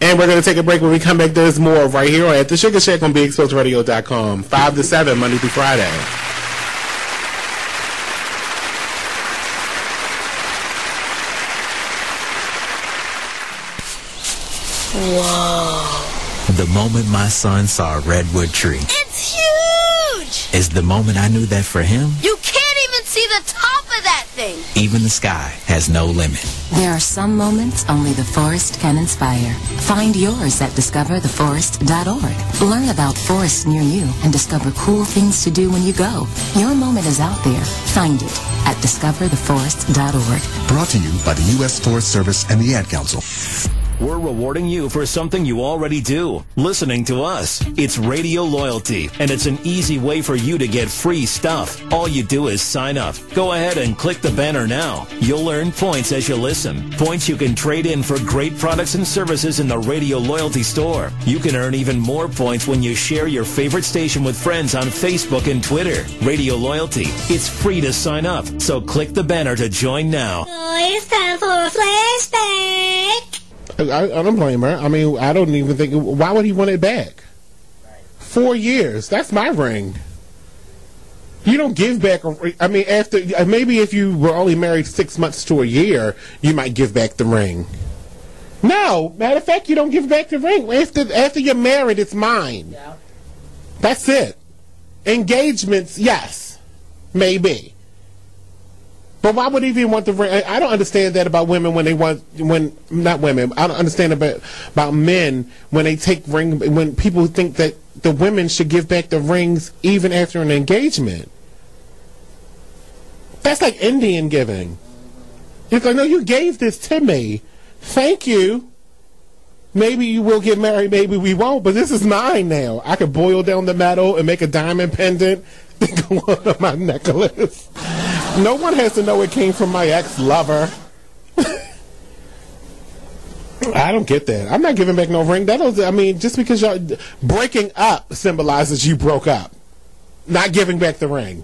And we're going to take a break. When we come back, there's more right here at the Sugar Shack on BExposeRadio.com. 5 to 7, Monday through Friday. Whoa. The moment my son saw a redwood tree. It's huge! Is the moment I knew that for him, You can't even see the top of that thing! even the sky has no limit. There are some moments only the forest can inspire. Find yours at discovertheforest.org. Learn about forests near you and discover cool things to do when you go. Your moment is out there. Find it at discovertheforest.org. Brought to you by the U.S. Forest Service and the Ad Council. We're rewarding you for something you already do, listening to us. It's Radio Loyalty, and it's an easy way for you to get free stuff. All you do is sign up. Go ahead and click the banner now. You'll earn points as you listen. Points you can trade in for great products and services in the Radio Loyalty store. You can earn even more points when you share your favorite station with friends on Facebook and Twitter. Radio Loyalty. It's free to sign up, so click the banner to join now. It's time for a flashback! I don't blame her. I mean, I don't even think... Why would he want it back? 4 years. That's my ring. You don't give back... I mean, after... Maybe if you were only married 6 months to a year, you might give back the ring. No. Matter of fact, you don't give back the ring. After you're married, it's mine. Yeah. That's it. Engagements, yes. Maybe. But why would he even want the ring? I don't understand that about women not women. I don't understand about men when they take ring, when people think that the women should give back the rings even after an engagement. That's like Indian giving. It's like, no, you gave this to me. Thank you. Maybe you will get married, maybe we won't, but this is mine now. I could boil down the metal and make a diamond pendant that go on my necklace. No one has to know it came from my ex-lover. I don't get that. I'm not giving back no ring. Just because y'all breaking up symbolizes you broke up. Not giving back the ring.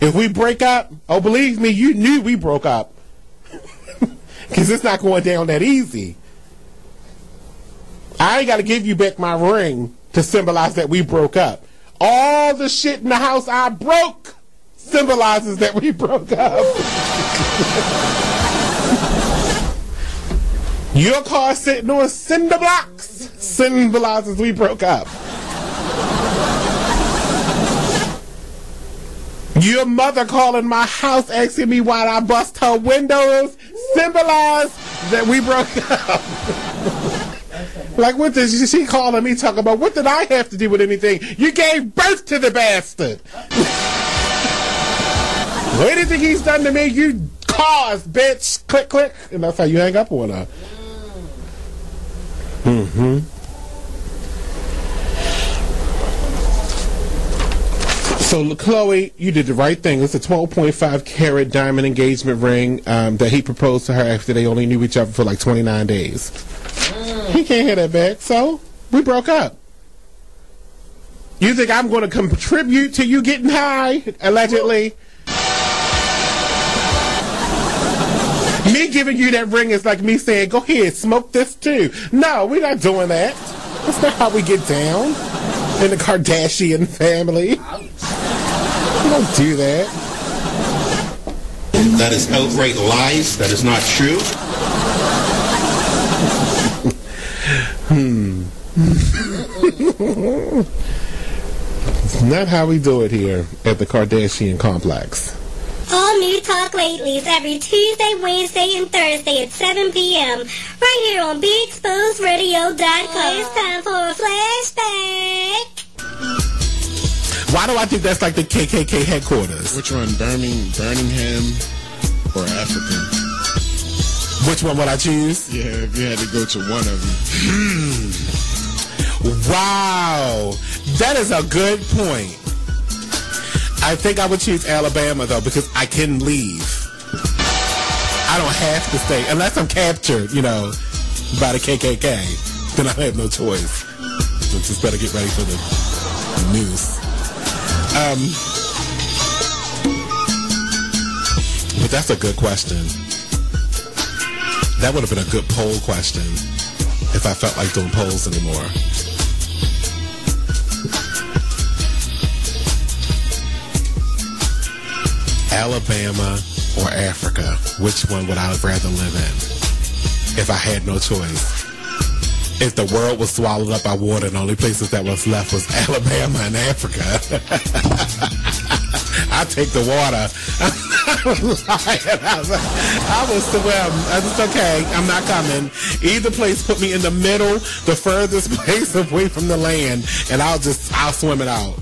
If we break up, oh, believe me, you knew we broke up. Because it's not going down that easy. I ain't got to give you back my ring to symbolize that we broke up. All the shit in the house I broke symbolizes that we broke up. Your car sitting on cinder blocks symbolizes we broke up. Your mother calling my house asking me why I bust her windows symbolize that we broke up. Like, what did she calling me talking about? What did I have to do with anything? You gave birth to the bastard. Anything he's done to me, you caused, bitch. Click, click. And that's how you hang up on her. Mm-hmm. So, Chloe, you did the right thing. It's a 12.5 carat diamond engagement ring that he proposed to her after they only knew each other for like 29 days. He can't have that back, so we broke up. You think I'm going to contribute to you getting high, allegedly? Me giving you that ring is like me saying, go ahead, smoke this too. No, we're not doing that. That's not how we get down in the Kardashian family. We don't do that. That is outright lies. That is not true. It's not how we do it here at the Kardashian Complex. All new Talk Latelys every Tuesday, Wednesday, and Thursday at 7 p.m. right here on BeExposedRadio.com. It's time for a flashback. Why do I think that's like the KKK headquarters? Which one, Birmingham or Africa? Which one would I choose? Yeah, if you had to go to one of them. Wow, that is a good point. I think I would choose Alabama, though, because I can leave. I don't have to stay. Unless I'm captured, by the KKK. Then I have no choice. So just better get ready for the news. But that's a good question. That would have been a good poll question if I felt like doing polls anymore. Alabama or Africa, which one would I rather live in if I had no choice? If the world was swallowed up by water and the only places that was left was Alabama and Africa, I'd take the water. I will swim. It's okay. I'm not coming. Either place put me in the middle, the furthest place away from the land, and I'll swim it out.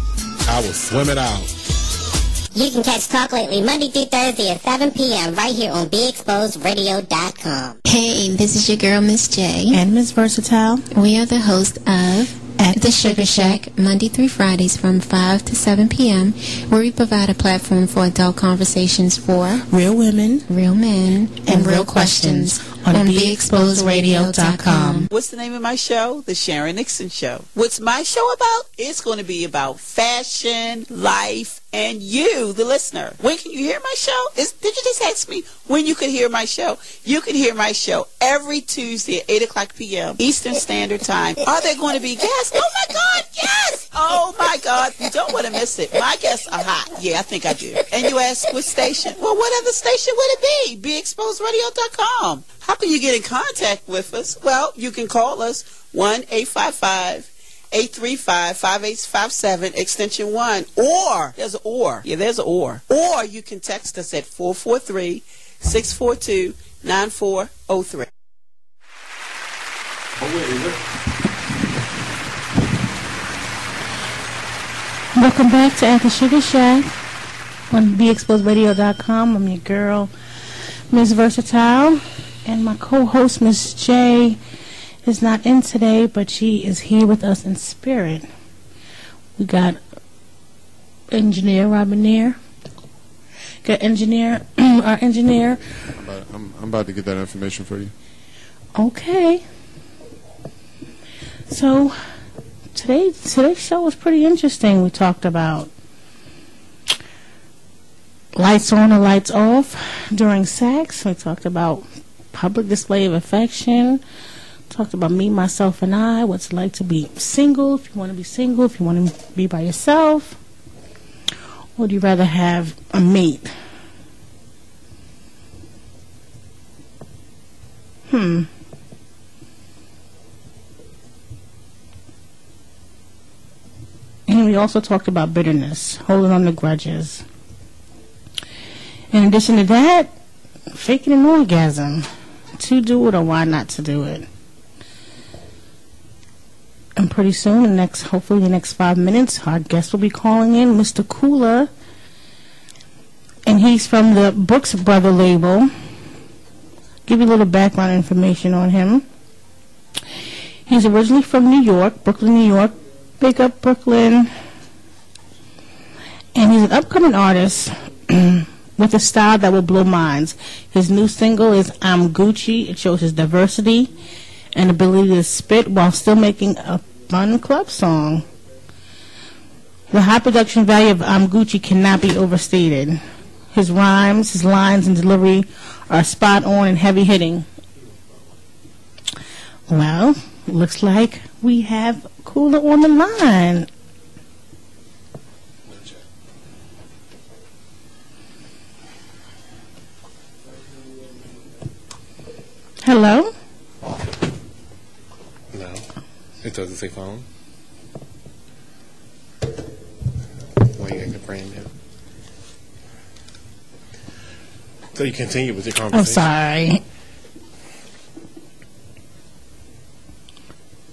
I will swim it out. You can catch Talk Lately Monday through Thursday at 7 p.m. right here on BeExposedRadio.com. Hey, this is your girl, Miss J. And Miss Versatile. We are the host of At the Sugar Shack, Monday through Fridays from 5 to 7 p.m., where we provide a platform for adult conversations for real women, real men, and real questions on BeExposedRadio.com. What's the name of my show? The Sharon Nixon Show. What's my show about? It's going to be about fashion, life, and you, the listener. When can you hear my show? Did you just ask me when you could hear my show? You can hear my show every Tuesday at 8 o'clock p.m. Eastern Standard Time. Are there going to be guests? Oh, my God, yes! Oh, my God, you don't want to miss it. My guests are hot. Yeah, I think I do. And you ask what station? Well, what other station would it be? BeExposedRadio.com. How can you get in contact with us? Well, you can call us 1-855-835-5857, extension 1. Or, there's an or. Yeah, there's an or. Or you can text us at 443-642-9403. Welcome back to At the Sugar Shack on BeExposedRadio.com. I'm your girl, Ms. Versatile. And my co-host, Miss J, is not in today, but she is here with us in spirit. We got engineer Robinair. Got our engineer. I'm about to get that information for you. Okay. So today's show was pretty interesting. We talked about lights on or lights off during sex. We talked about public display of affection. Talked about me, myself, and I. What's it like to be single, if you want to be single, if you want to be by yourself. Or would you rather have a mate? And we also talked about bitterness, holding on to grudges. In addition to that, faking an orgasm. To do it or why not to do it. And pretty soon, hopefully the next 5 minutes, our guest will be calling in, Mr. Cooler. And he's from the Brooks Brother label. Give you a little background information on him. He's originally from New York, Brooklyn, New York. Big up Brooklyn. And he's an upcoming artist with a style that will blow minds. His new single is I'm Gucci. It shows his diversity and ability to spit while still making a fun club song. The high production value of I'm Gucci cannot be overstated. His rhymes, his lines, and delivery are spot on and heavy hitting. Well, looks like we have Cooler on the line. Hello? No, It doesn't say phone? Why are you getting brand new? So you continue with your conversation. I'm sorry.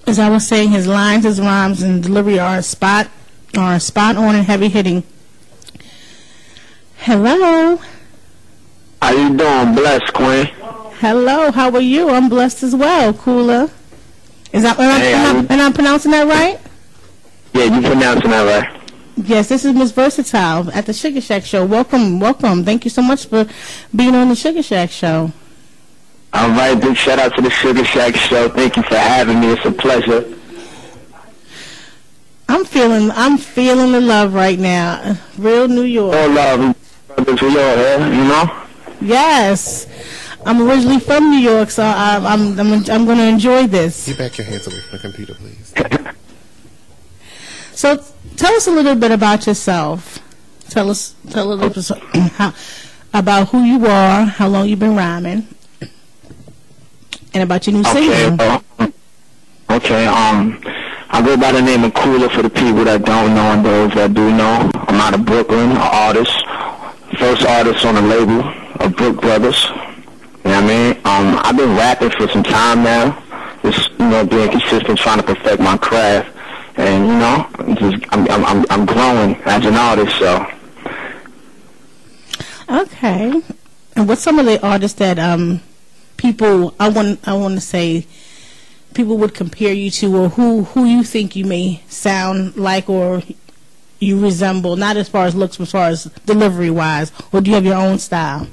As I was saying, his lines, his rhymes, and delivery are spot on and heavy hitting. Hello. How you doing? Blessed, Queen. Hello. How are you? I'm blessed as well. Cooler. Is that? Am I pronouncing that right? Yeah, you pronouncing that right. Yes, this is Miss Versatile at the Sugar Shack Show. Welcome, welcome. Thank you so much for being on the Sugar Shack Show. All right, big shout out to the Sugar Shack Show. Thank you for having me. It's a pleasure. I'm feeling the love right now. Real New York. All love, brothers, we all here, you know. Yes, I'm originally from New York, so I'm going to enjoy this. You back your hands away from the computer, please. So, tell us a little bit about yourself. Tell a little bit about who you are, how long you've been rhyming, and about your new single. Okay. I go by the name of Cooler for the people that don't know and those that do know. I'm out of Brooklyn, an artist, first artist on the label of Brook Brothers. You know what I mean? I've been rapping for some time now, just being consistent, trying to perfect my craft. And I'm growing as an artist, so. Okay. And what's some of the artists that people I want to say people would compare you to, or who you think you may sound like or you resemble, not as far as looks, but as far as delivery wise, or do you have your own style?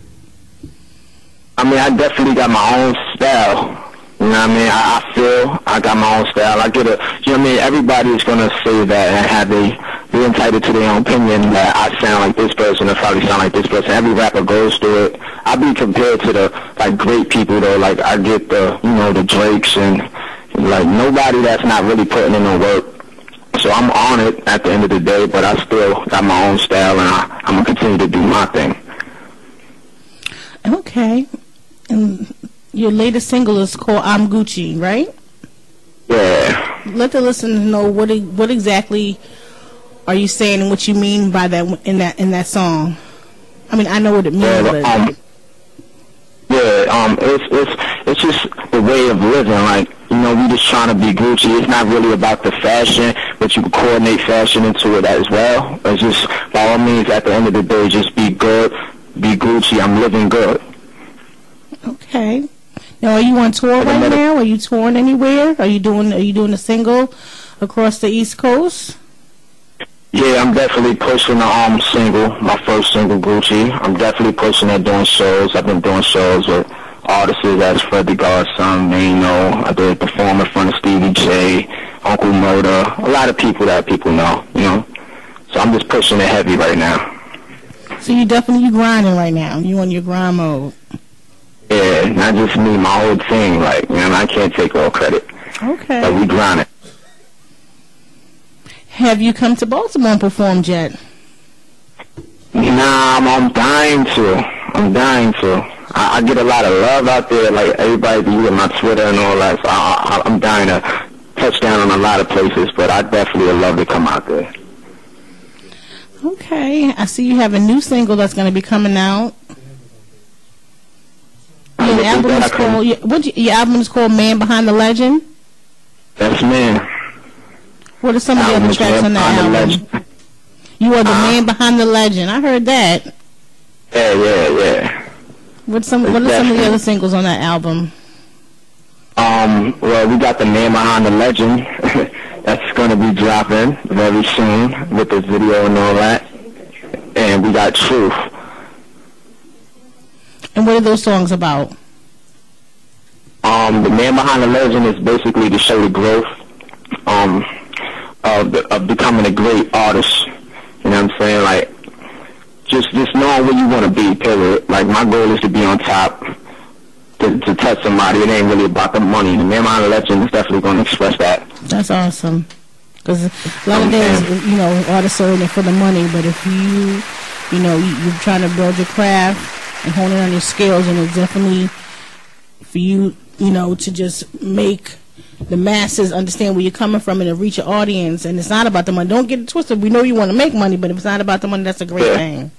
I mean, I definitely got my own style. You know what I mean? I feel I got my own style. I get everybody is going to say that and be entitled to their own opinion that I sound like this person or probably sound like this person. Every rapper goes through it. I be compared to the great people though. Like I get the Drakes and like nobody that's not really putting in the work. So I'm on it at the end of the day, but I still got my own style and I'm going to continue to do my thing. Okay. And your latest single is called I'm Gucci, right? Yeah. Let the listeners know what exactly are you saying and what you mean by that in that song. I mean, I know what it means, it's just the way of living. Like, we just trying to be Gucci. It's not really about the fashion, but you can coordinate fashion into it as well. It's just, by all means, at the end of the day, just be good, be Gucci. I'm living good. Okay. Now, are you on tour right now? Are you touring anywhere? Are you doing a single across the East Coast? Yeah, I'm definitely pushing the single, my first single, Gucci. I'm definitely pushing that, doing shows. I've been doing shows with artists as Freddie Garson, Mano. I did perform in front of Stevie J, Uncle Murder, a lot of people that people know, So I'm just pushing it heavy right now. So you definitely grinding right now. You on your grind mode. Yeah, not just me, my whole team. Like, I can't take all credit. Okay. But we grinding. Have you come to Baltimore and performed yet? Nah, I'm dying to. I get a lot of love out there, like everybody do with my Twitter and all that. So I'm dying to touch down on a lot of places, but I definitely would love to come out there. Okay, I see you have a new single that's going to be coming out. Your album is called Man Behind the Legend? That's me. What are some of the other tracks on that album? You are the man behind the legend. I heard that. Yeah. What are some of the other singles on that album? Well, we got the Man Behind the Legend. That's going to be dropping very soon with the video and all that. And we got Truth. And what are those songs about? The Man Behind the Legend is basically to show the growth of becoming a great artist. You know what I'm saying? Like, just knowing where you want to be, period. Like, my goal is to be on top, to touch somebody. It ain't really about the money. The Man Behind the Legend is definitely going to express that. That's awesome. Because a lot of days, artists are in it for the money, but if you're trying to build your craft and honing on your skills, and it's definitely for you, to just make the masses understand where you're coming from and to reach your audience. And it's not about the money. Don't get it twisted. We know you want to make money, but if it's not about the money, that's a great thing.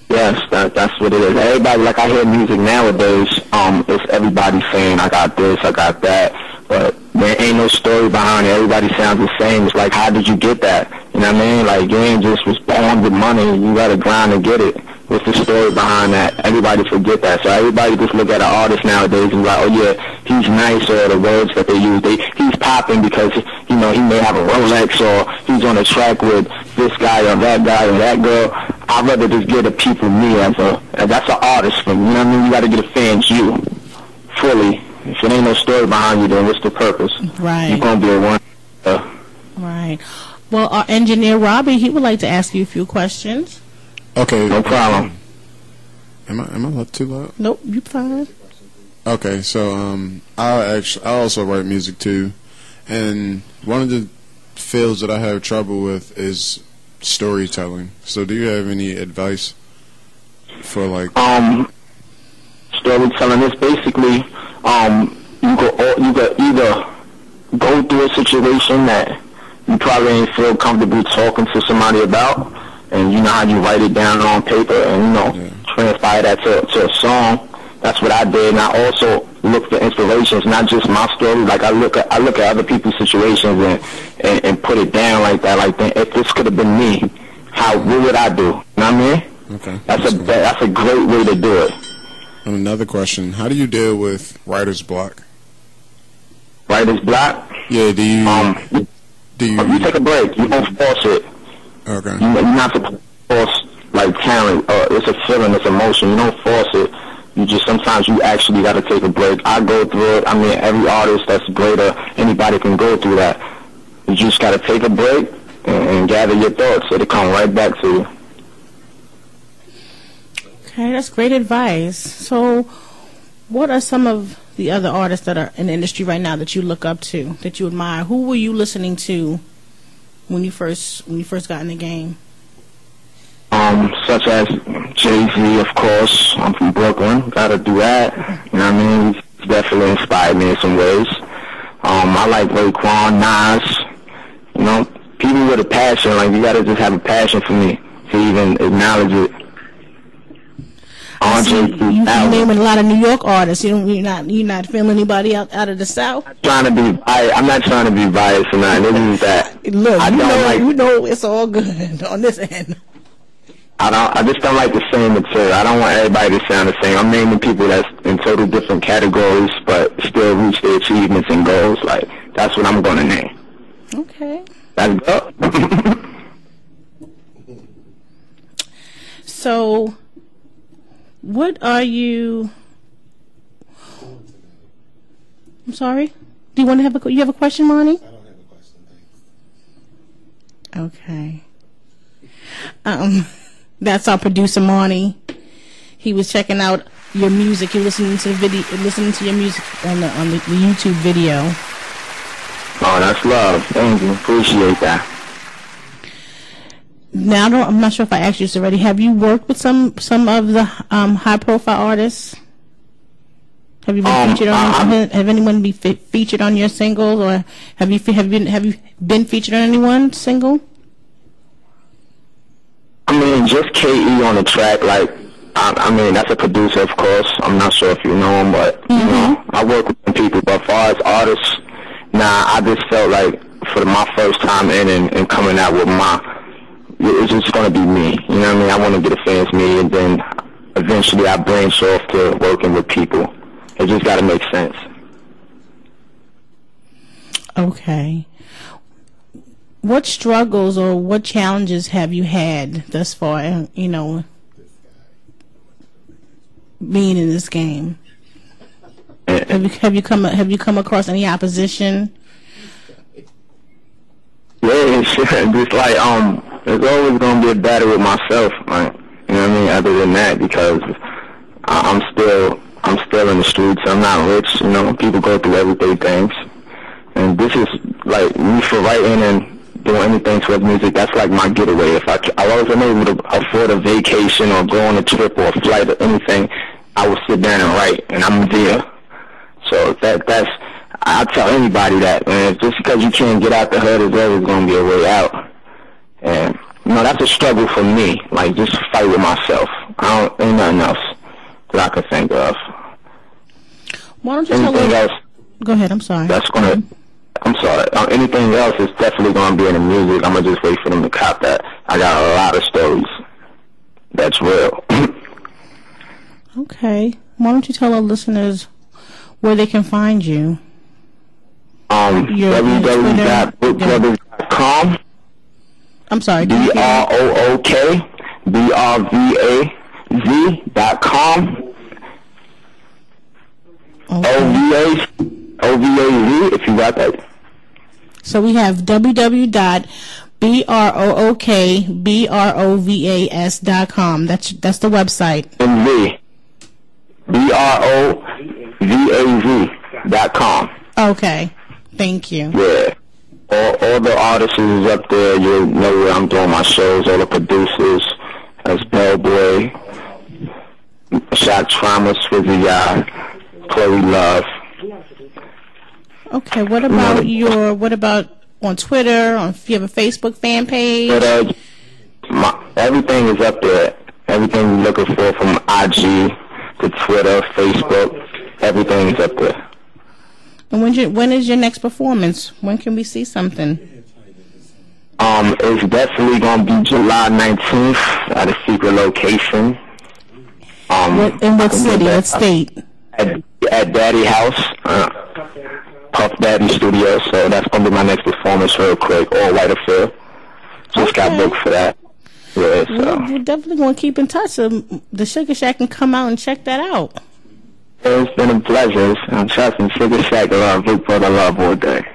Yes, that's what it is. Everybody, like I hear music nowadays, it's everybody saying, I got this, I got that, but there ain't no story behind it. Everybody sounds the same. It's like, how did you get that? You know what I mean? Like, you ain't just was born with money. You got to grind to get it. What's the story behind that? Everybody forget that. So everybody just look at an artist nowadays and be like, oh yeah, he's nice, or the words that they use. He's popping because, you know, he may have a Rolex, or he's on a track with this guy or that guy or that girl. I'd rather just get the people me as that's an artist for me. You know what I mean? You got to get the fans you fully. If there ain't no story behind you, then what's the purpose? Right. You're going to be a one. Right. Well, our engineer, Robbie, he would like to ask you a few questions. Okay. No problem. Am I too loud? Nope, you fine. Okay, so I also write music too, and one of the fields that I have trouble with is storytelling. So do you have any advice for like storytelling? Is basically you could either go through a situation that you probably ain't feel comfortable talking to somebody about, and you know how you write it down on paper and, you know, transpire that to a song. That's what I did. And I also look for inspirations, not just my story. Like I look at other people's situations and put it down like that. Like, if this could have been me, what would I do? You know what I mean? Okay. That's a great way to do it. And another question: how do you deal with writer's block? Writer's block? Yeah. Do you you take a break? You don't force it. Okay. You're not supposed to force like talent. It's a feeling, it's emotion. You don't force it. You just sometimes you actually got to take a break. I go through it. I mean, every artist that's greater, anybody can go through that. You just got to take a break and gather your thoughts. It'll come right back to you. Okay, that's great advice. So, what are some of the other artists that are in the industry right now that you look up to, that you admire? Who were you listening to when you first got in the game? Such as Jay-Z, of course. I'm from Brooklyn. Gotta do that. You know what I mean? He's definitely inspired me in some ways. I like Raekwon, Nas. You know, people with a passion. Like, you gotta just have a passion for me to even acknowledge it. You naming a lot of New York artists. You're not feeling anybody out of the South. I'm not trying to be biased or nothing. It is that. Look, you know it's all good on this end. I just don't like the same material. I don't want everybody to sound the same. I'm naming people that's in total different categories, but still reach their achievements and goals. Like, that's what I'm going to name. Okay. That's good. So, what are you? I'm sorry. Do you want to have you have a question, Monty? I don't have a question. Thanks. Okay. That's our producer, Monty. He was checking out your music. He listening to your music on the YouTube video. Oh, that's love. Thank you. Appreciate that. Now, I'm not sure if I asked you this already. Have you worked with some of the high-profile artists? Have you been featured on? Have anyone been featured on your singles, or have you been featured on anyone's single? I mean, just KE on the track. Like, I mean, that's a producer, of course. I'm not sure if you know him, but you know, I work with some people. But as far as artists, I just felt like for my first time in and coming out with it's just going to be me. You know what I mean? I want to get the fans me, and then eventually I branch off to working with people. It just got to make sense. Okay. What struggles or what challenges have you had thus far, you know, being in this game? Have you come across any opposition? Yeah, just like there's always gonna be a battle with myself, like, you know what I mean. Other than that, because I'm still in the streets. I'm not rich, you know. People go through everyday things, and this is like me for writing and doing anything towards music. That's like my getaway. If I wasn't able to afford a vacation or go on a trip or a flight or anything, I would sit down and write, and I'm there. So that's I tell anybody that, man, just because you can't get out the hood, there's always going to be a way out. And, you know, that's a struggle for me. Like, just fight with myself. Ain't nothing else that I can think of. Why don't you tell Anything else? Go ahead, I'm sorry. That's going to, I'm sorry. Anything else is definitely going to be in the music. I'm going to just wait for them to cop that. I got a lot of stories that's real. Okay. Why don't you tell our listeners where they can find you? www.bookbrothers.com. I'm sorry. BROOKBRVAZ.com. OVAZ, if you got that. So we have www.BROOKBROVAS.com. That's the website. And BROVAZ.com. Okay. Thank you. Yeah. All the artists is up there. You know where I'm doing my shows. All the producers. That's Bellboy, Shock Trauma, Swizzy Eye, Chloe Love. Okay. What about on Twitter? If you have a Facebook fan page? But, everything is up there. Everything you're looking for, from IG to Twitter, Facebook, everything is up there. And when is your next performance? When can we see something? It's definitely going to be July 19th at a secret location. In what city? What state? At Daddy House, Puff Daddy Studio. So that's going to be my next performance real quick. All White Affair. Just got booked for that. Yeah, so. We're definitely going to keep in touch so the Sugar Shack can come out and check that out. It's been a pleasure. I'm trusting Sugar Shack love, Big Brother love all day.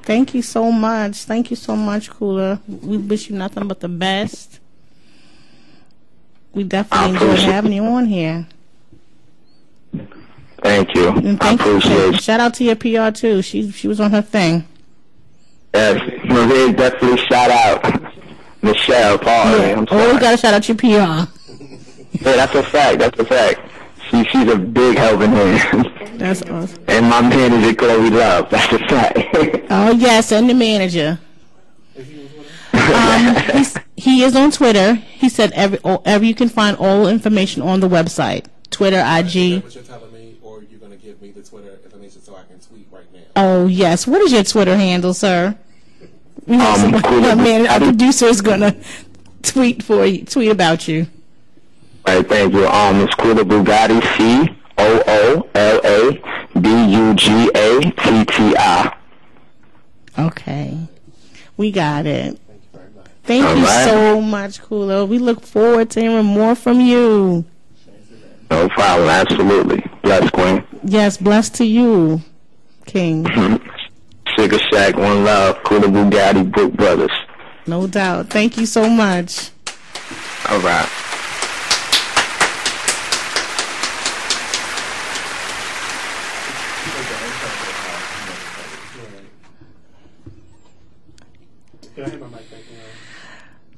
Thank you so much. Thank you so much, Cooler. We wish you nothing but the best. We definitely enjoyed having you on here. Thank you. I appreciate it. Shout out to your PR too. She was on her thing. Yes, Marie, definitely shout out Michelle Paul. Yeah. Always gotta shout out your PR. Yeah, that's a fact. That's a fact. She's a big helping hand. That's awesome. And my manager, Chloe Love. That's a fact. Oh yes, and the manager. He is on Twitter. He said every you can find all information on the website. Twitter, IG. What you're telling me, or you're going to give me the Twitter information so I can tweet right now? Oh yes. What is your Twitter handle, sir? Our producer is going to tweet about you. All right, thank you. It's Cooler Bugatti, COOLABUGATTI. Okay. We got it. Thank you so much, Cooler. We look forward to hearing more from you. No problem. Absolutely. Bless, Queen. Yes, blessed to you, King. Sugar Shack, one love. Cooler Bugatti, Brook Brothers. No doubt. Thank you so much. All right.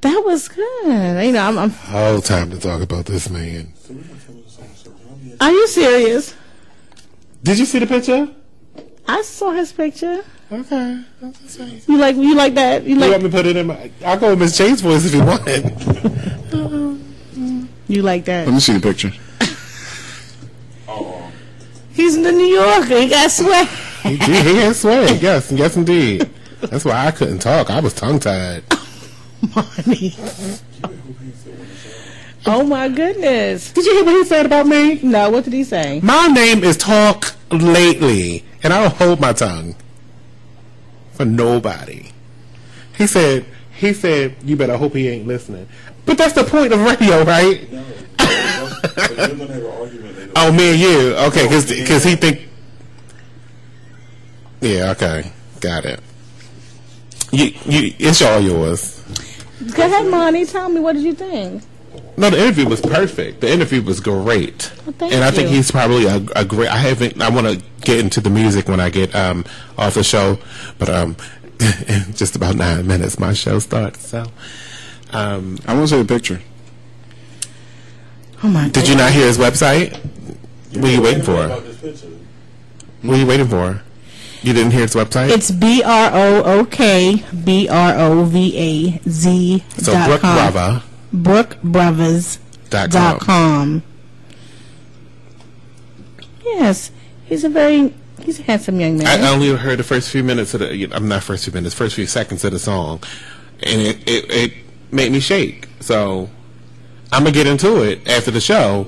That was good. You know, I'm whole time to talk about this man. Are you serious? Did you see the picture? I saw his picture. Okay. You like that? You want me to put it in my? I'll go with Miss Jane's voice if you want it. You like that? Let me see the picture. He's in the New Yorker. He got swag. He has swag. Yes, indeed. That's why I couldn't talk. I was tongue tied. Money. Oh my goodness. Did you hear what he said about me? No, what did he say? My name is Talk Lately, and I don't hold my tongue for nobody. He said, you better hope he ain't listening. But that's the point of radio, right? No. Oh, me and you. Okay, because he think... Yeah, okay. Got it. It's all yours. Go ahead, Monty. Tell me, what did you think? No, the interview was perfect. The interview was great. Well, thank and I think you. he's probably a great... I want to get into the music when I get off the show. But in just about 9 minutes, my show starts. So, I want to see the picture. Oh, my God. Did you not hear his website? What are you waiting for? What are you waiting for? You didn't hear its website? It's BROOKBROVAZ. So Brooke Brava. BrookeBravas.com. Yes, he's a handsome young man. I only heard the first few minutes of the, first few seconds of the song, and it made me shake. So I'm gonna get into it after the show.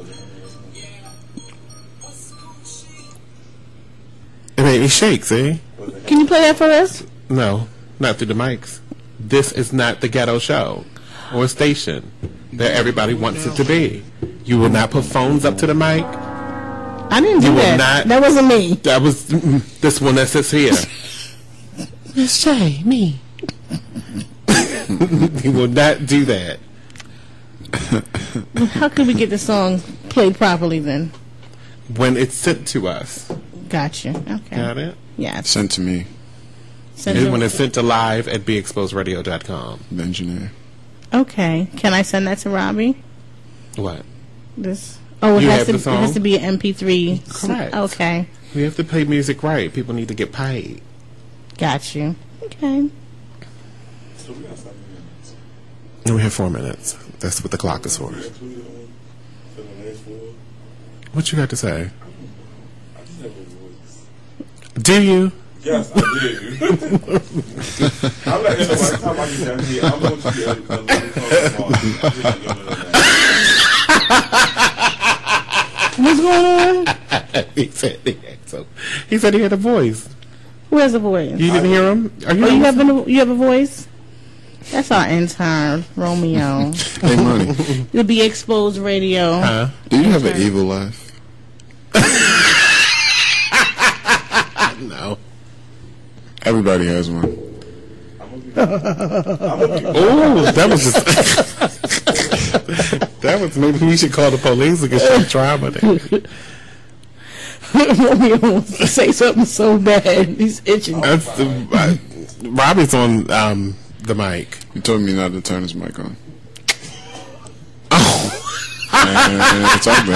It made me shake. See? Can you play that for us? No, not through the mics. This is not the ghetto show or station that everybody wants it to be. You will not put phones up to the mic. I didn't do that. That wasn't me. That was this one that sits here. Miss J, me. He will not do that. How can we get the song played properly then? When it's sent to us. Gotcha. Okay. Got it? Yes. Sent to me. When it's sent to live at BeExposedRadio.com. The engineer. Okay. Can I send that to Robbie? What? This. Oh, it has to be an MP3. Correct. Okay. We have to play music right. People need to get paid. Got you. Okay. And we have 4 minutes. That's what the clock is for. What you got to say? Do you? Yes, I do. I'm not in the right time. I'm going to What's going on? He said he had a voice. Who has a voice? You didn't hear him? You have a voice? That's our intern, Romeo. Hey, Money. The Be Exposed Radio. Huh? Do you have an evil laugh? No. Everybody has one. Oh, that was just. That was maybe we should call the police and get some drama there. Romeo wants to say something so bad. He's itching. Robbie's on the mic. He told me not to turn his mic on. It's open.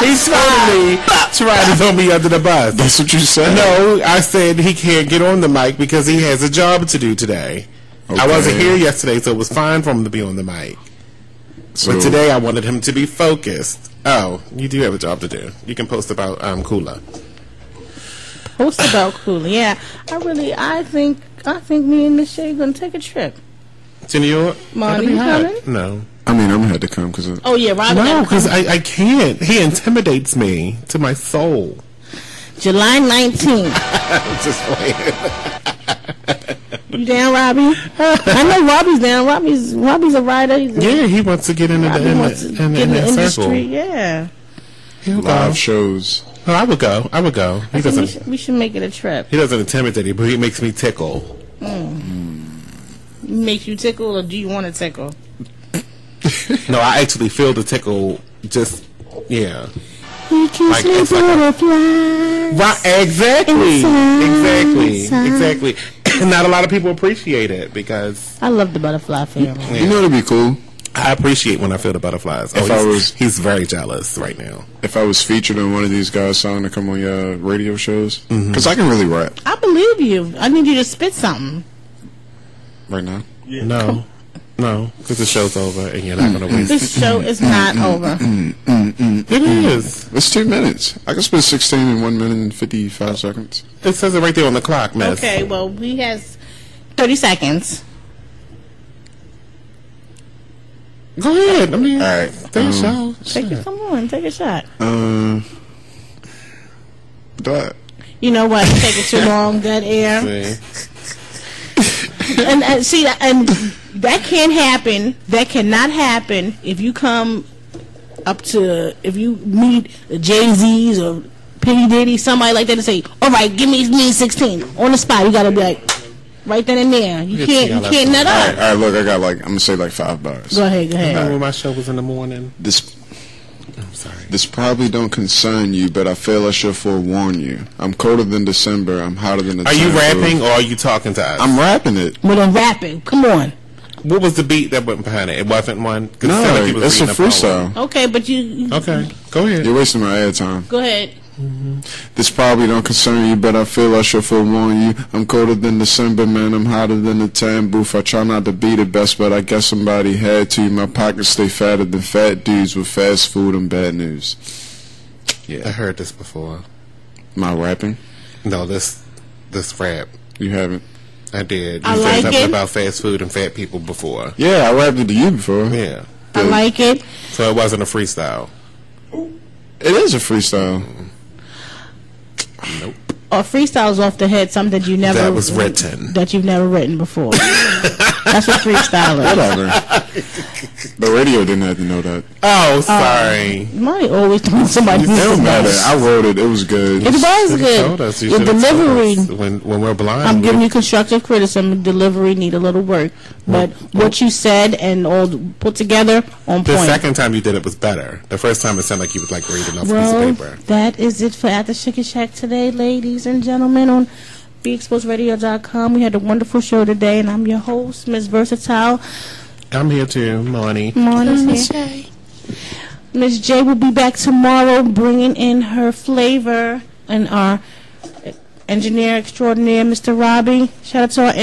He's totally trying to throw me under the bus. That's what you said? No, I said he can't get on the mic because he has a job to do today. Okay. I wasn't here yesterday, so it was fine for him to be on the mic. But today I wanted him to be focused. Oh, you do have a job to do. You can post about Kula. Post about Kula, yeah. I think me and Miss Shay are gonna take a trip. To New York? Monty, you coming? No. I mean, I'm gonna have to come because. Oh yeah, Robbie. No, because I can't. He intimidates me to my soul. July 19th. Just wait. You down, Robbie? I know Robbie's down. Robbie's a writer. He wants to get into the industry. Yeah. Live shows. No, I would go. He doesn't. We should make it a trip. He doesn't intimidate me, but he makes me tickle. Makes you tickle, or do you want to tickle? No, I actually feel the tickle. Just yeah. We kiss like butterflies. Right, exactly. And not a lot of people appreciate it because I love the butterfly family. Yeah. You know it'd be cool. I appreciate when I feel the butterflies. He's very jealous right now. If I was featured on one of these guys' songs to come on your radio shows, because I can really rap. I believe you. I need you to spit something. Right now? Yeah. No, because the show's over and you're not going to waste. This show is not over. It is. It's 2 minutes. I can spend 16 in 1 minute and 55 seconds. It says it right there on the clock, miss. Okay, well, we have 30 seconds. Go ahead. I mean, all right. Take a shot. Come on, take a shot. But you know what? Take it too long, dead air. And see, and that can't happen. That cannot happen if you come up to, if you meet Jay-Z's or P. Diddy, somebody like that, and say, "All right, give me 16 on the spot." You gotta be like, right then and there. You can't nut up. All right, look, I got I'm gonna say 5 bars. Go ahead. Remember my show was in the morning. I'm sorry. This probably don't concern you, but I feel I should forewarn you. I'm colder than December. I'm hotter than the. Are you rapping or are you talking to us? I'm rapping it. Well, I'm rapping. Come on. What was the beat that went behind it? It wasn't one. No, it's a freestyle. Okay, but you. Okay, go ahead. You're wasting my airtime. Go ahead. This probably don't concern you, but I feel I should forewarn you. I'm colder than December, man. I'm hotter than the tan booth. I try not to be the best, but I guess somebody had to. My pockets stay fatter than fat dudes with fast food and bad news. Yeah, I heard this before. My rapping? No, this rap. You haven't? I did. You I said like something it. about fast food and fat people before. Yeah, I rapped it to you before. Yeah. I like it. So it wasn't a freestyle. It is a freestyle. Nope. Or freestyles off the head, something that you never That was written. that you've never written before. That's what freestyle is. Whatever. The radio didn't have to know that. Oh, sorry. Money always telling somebody. It don't matter. I wrote it. It was good. It was You good. told us. You Your should have told delivery. us when we're blind. I'm giving you constructive criticism. Delivery need a little work, but what you said and all put together on The point. second time you did it was better. The first time it sounded like you was like reading off a Well, piece of paper. that is it for At the Sugar Shack today, ladies and gentlemen, on BeExposedRadio.com. We had a wonderful show today, and I'm your host, Ms. Versatile. I'm here too, Monty. Monty's here. Miss J will be back tomorrow, bringing in her flavor, and our engineer extraordinaire, Mr. Robbie. Shout out to our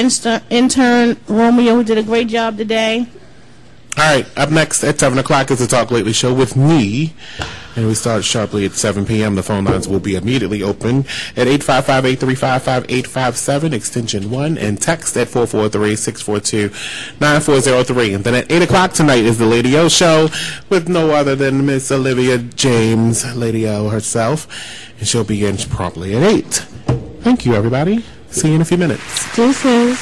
intern, Romeo, who did a great job today. All right, up next at 7 o'clock is the Talk Lately Show with me. And we start sharply at 7 p.m. The phone lines will be immediately open at 855-835-5857, extension 1, and text at 443-642-9403. And then at 8 o'clock tonight is the Lady O Show with no other than Miss Olivia James, Lady O herself. And she'll begin promptly at 8. Thank you, everybody. See you in a few minutes. Deuces.